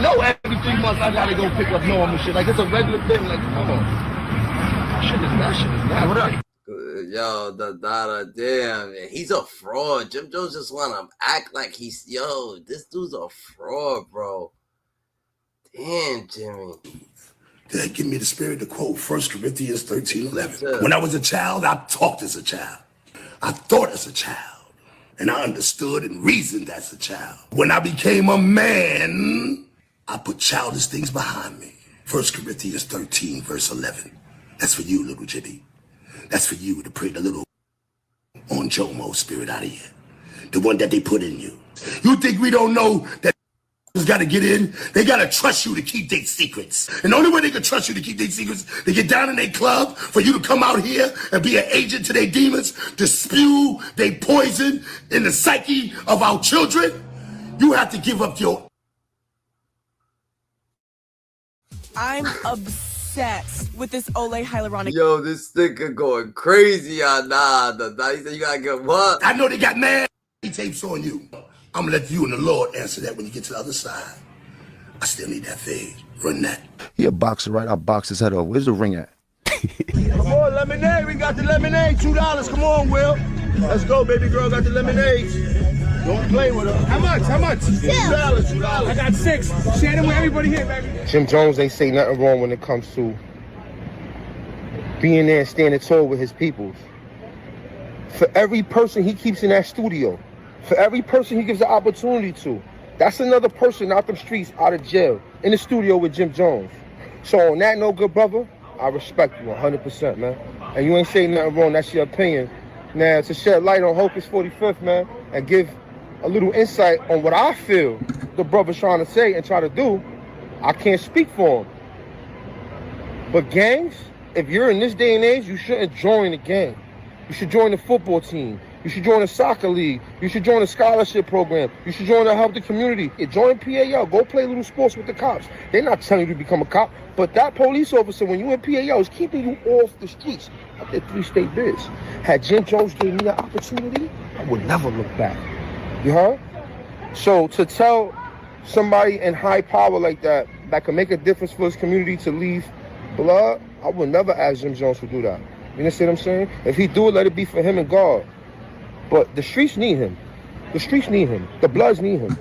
know every 3 months I gotta go pick up Norm and shit. Like, it's a regular thing. Like, come on. That shit is not. What up? Yo, the Dada, damn, man. He's a fraud. Jim Jones just wanna act like he's, yo, this dude's a fraud, bro. Damn, Jimmy. That give me the spirit to quote 1 Corinthians 13:11. When I was a child, I talked as a child. I thought as a child. And I understood and reasoned as a child. When I became a man, I put childish things behind me. 1 Corinthians 13, verse 11. That's for you, little Jimmy. That's for you to pray the little on Jomo spirit out of here. The one that they put in you. You think we don't know that got to get in? They got to trust you to keep their secrets. And the only way they can trust you to keep their secrets, they get down in their club for you to come out here and be an agent to their demons, to spew their poison in the psyche of our children. You have to give up your... I'm obsessed with this Olay hyaluronic. Yo, this nigga going crazy on he said you gotta get what? I know they got mad tapes on you. I'm gonna let you and the Lord answer that when you get to the other side. I still need that fade. Run that. He a boxer, right? I'll box his head off. Where's the ring at? Come on, lemonade. We got the lemonade. $2. Come on, Will. Let's go, baby girl. Got the lemonade. Don't play with her. How much? How much? $2. I got 6. Share them with everybody here, baby. Jim Jones ain't say nothing wrong when it comes to being there and standing tall with his peoples. For every person he keeps in that studio, for every person he gives the opportunity to, that's another person out them streets, out of jail, in the studio with Jim Jones. So on that note, good brother, I respect you 100%, man. And you ain't saying nothing wrong, that's your opinion. Now, to shed light on Hocus 45th, man, and give a little insight on what I feel the brother's trying to say and try to do, I can't speak for him. But gangs, if you're in this day and age, you shouldn't join the gang. You should join the football team. You should join a soccer league. You should join a scholarship program. You should join to help the community. Join PAL. Go play little sports with the cops. They're not telling you to become a cop, but that police officer, when you in PAL, is keeping you off the streets. I did 3-state bids. Had Jim Jones gave me an opportunity, I would never look back. You heard? So to tell somebody in high power like that can make a difference for his community to leave blood, I would never ask Jim Jones to do that. You understand what I'm saying? If he do it, let it be for him and God. But the streets need him. The streets need him. The Bloods need him.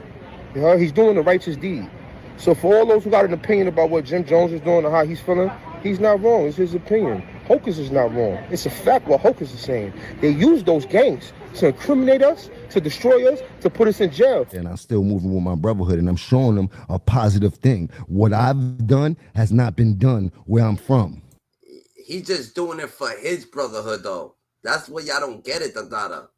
You know, he's doing the righteous deed. So for all those who got an opinion about what Jim Jones is doing and how he's feeling, he's not wrong. It's his opinion. Hocus is not wrong. It's a fact what Hocus is saying. They use those gangs to incriminate us, to destroy us, to put us in jail. And I'm still moving with my brotherhood, and I'm showing them a positive thing. What I've done has not been done where I'm from. He's just doing it for his brotherhood, though. That's what y'all don't get it, Dada.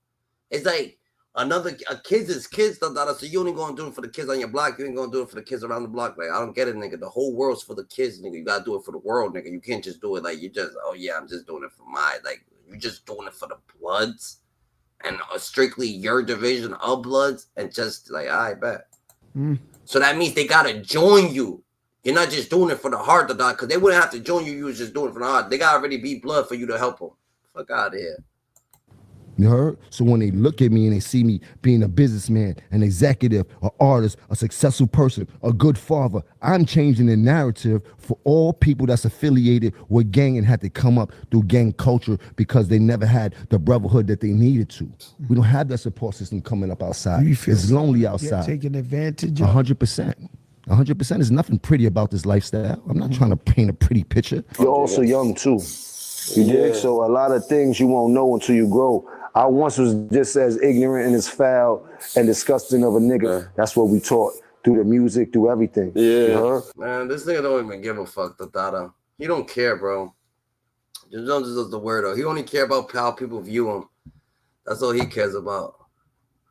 It's like a kids is kids, Dada. So you only gonna do it for the kids on your block. You ain't gonna do it for the kids around the block. Like, I don't get it, nigga. The whole world's for the kids, nigga. You gotta do it for the world, nigga. You can't just do it like you just, oh yeah, I'm just doing it for you just doing it for the Bloods and strictly your division of Bloods and just like, I bet. So that means they gotta join you. You're not just doing it for the heart, Dada, because they wouldn't have to join you. You was just doing it for the heart. They gotta already be blood for you to help them. Fuck out of here. You heard? So when they look at me and they see me being a businessman, an executive, an artist, a successful person, a good father, I'm changing the narrative for all people that's affiliated with gang and had to come up through gang culture because they never had the brotherhood that they needed to. We don't have that support system coming up outside. It's lonely outside. Taking advantage of 100%. 100%. There's nothing pretty about this lifestyle. I'm not trying to paint a pretty picture. You're also young too. You dig? So a lot of things you won't know until you grow. I once was just as ignorant and as foul and disgusting of a nigga. That's what we taught through the music, through everything. Yeah. Man, this nigga don't even give a fuck, Dada. He don't care, bro. Jim Jones is just the weirdo. He only care about how people view him. That's all he cares about.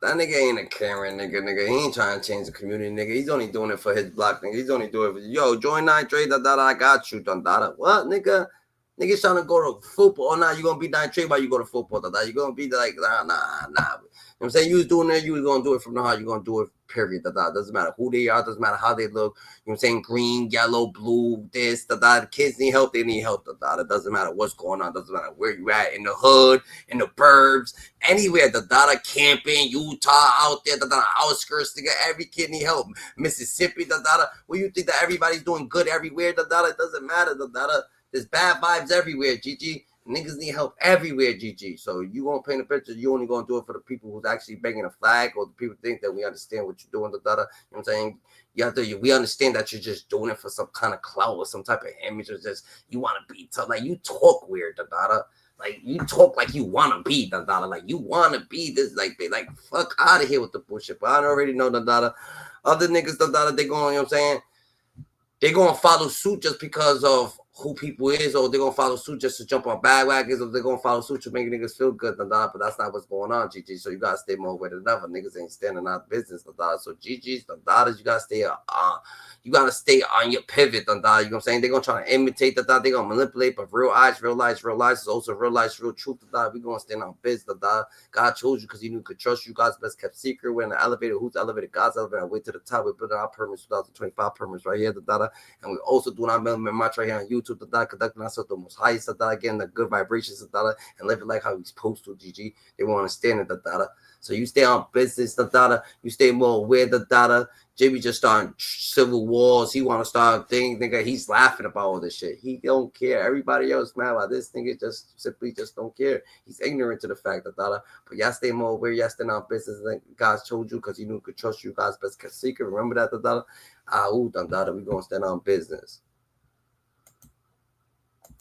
That nigga ain't a Karen nigga. He ain't trying to change the community, nigga. He's only doing it for his block, nigga. He's only doing it for, yo, join 9 trade, I got you, What, nigga? Niggas trying to go to football. Oh, nah, you gonna be 9 trade while you go to football, You gonna be like, nah. You know what I'm saying? You was doing that, you was gonna do it from the heart. You gonna do it, period, Doesn't matter who they are, doesn't matter how they look. You know what I'm saying? Green, yellow, blue, this, The kids need help, they need help, It doesn't matter what's going on, doesn't matter where you at, in the hood, in the burbs, anywhere, camping, Utah, out there, outskirts, nigga, every kid need help. Mississippi, Well, you think that everybody's doing good everywhere, It doesn't matter, There's bad vibes everywhere, GG. Niggas need help everywhere, GG. So you gonna paint a picture, you only gonna do it for the people who's actually banging a flag, or the people think that we understand what you're doing, You know what I'm saying? We understand that you're just doing it for some kind of clout or some type of image, or just you want to be tough. Like, you talk weird, Like, you talk like you want to be, Like, you want to be this, like fuck out of here with the bullshit. But I already know, Other niggas, they going, you know what I'm saying? They're going to follow suit just because of who people is, or they're going to follow suit just to jump on bandwagons, or they're going to follow suit to make niggas feel good, but that's not what's going on, GG. So you got to stay more aware than ever. Niggas ain't standing out of business, So GG's, you got to stay on your pivot, You know what I'm saying? They're going to try to imitate, They're going to manipulate, but real life is also real life, real truth, We're going to stand on business, God chose you because he knew he could trust you. God's best kept secret. We're in the elevator. Who's elevated? God's elevator. I wait to the top. We're building our permits, 2025 permits right here, And we're also doing our million march right here on YouTube, conducting ourselves the most highest, again, the good vibrations, and living like how we're supposed to, GG. They won't understand it, So you stay on business, You stay more aware, JB just starting civil wars. He want to start things, nigga. He's laughing about all this shit. He don't care. Everybody else mad about this nigga. Just simply don't care. He's ignorant to the fact that but y'all stay more aware. Y'all stay on business. Like God told you because he knew he could trust you. God's best kept secret. Remember that, we gonna stand on business.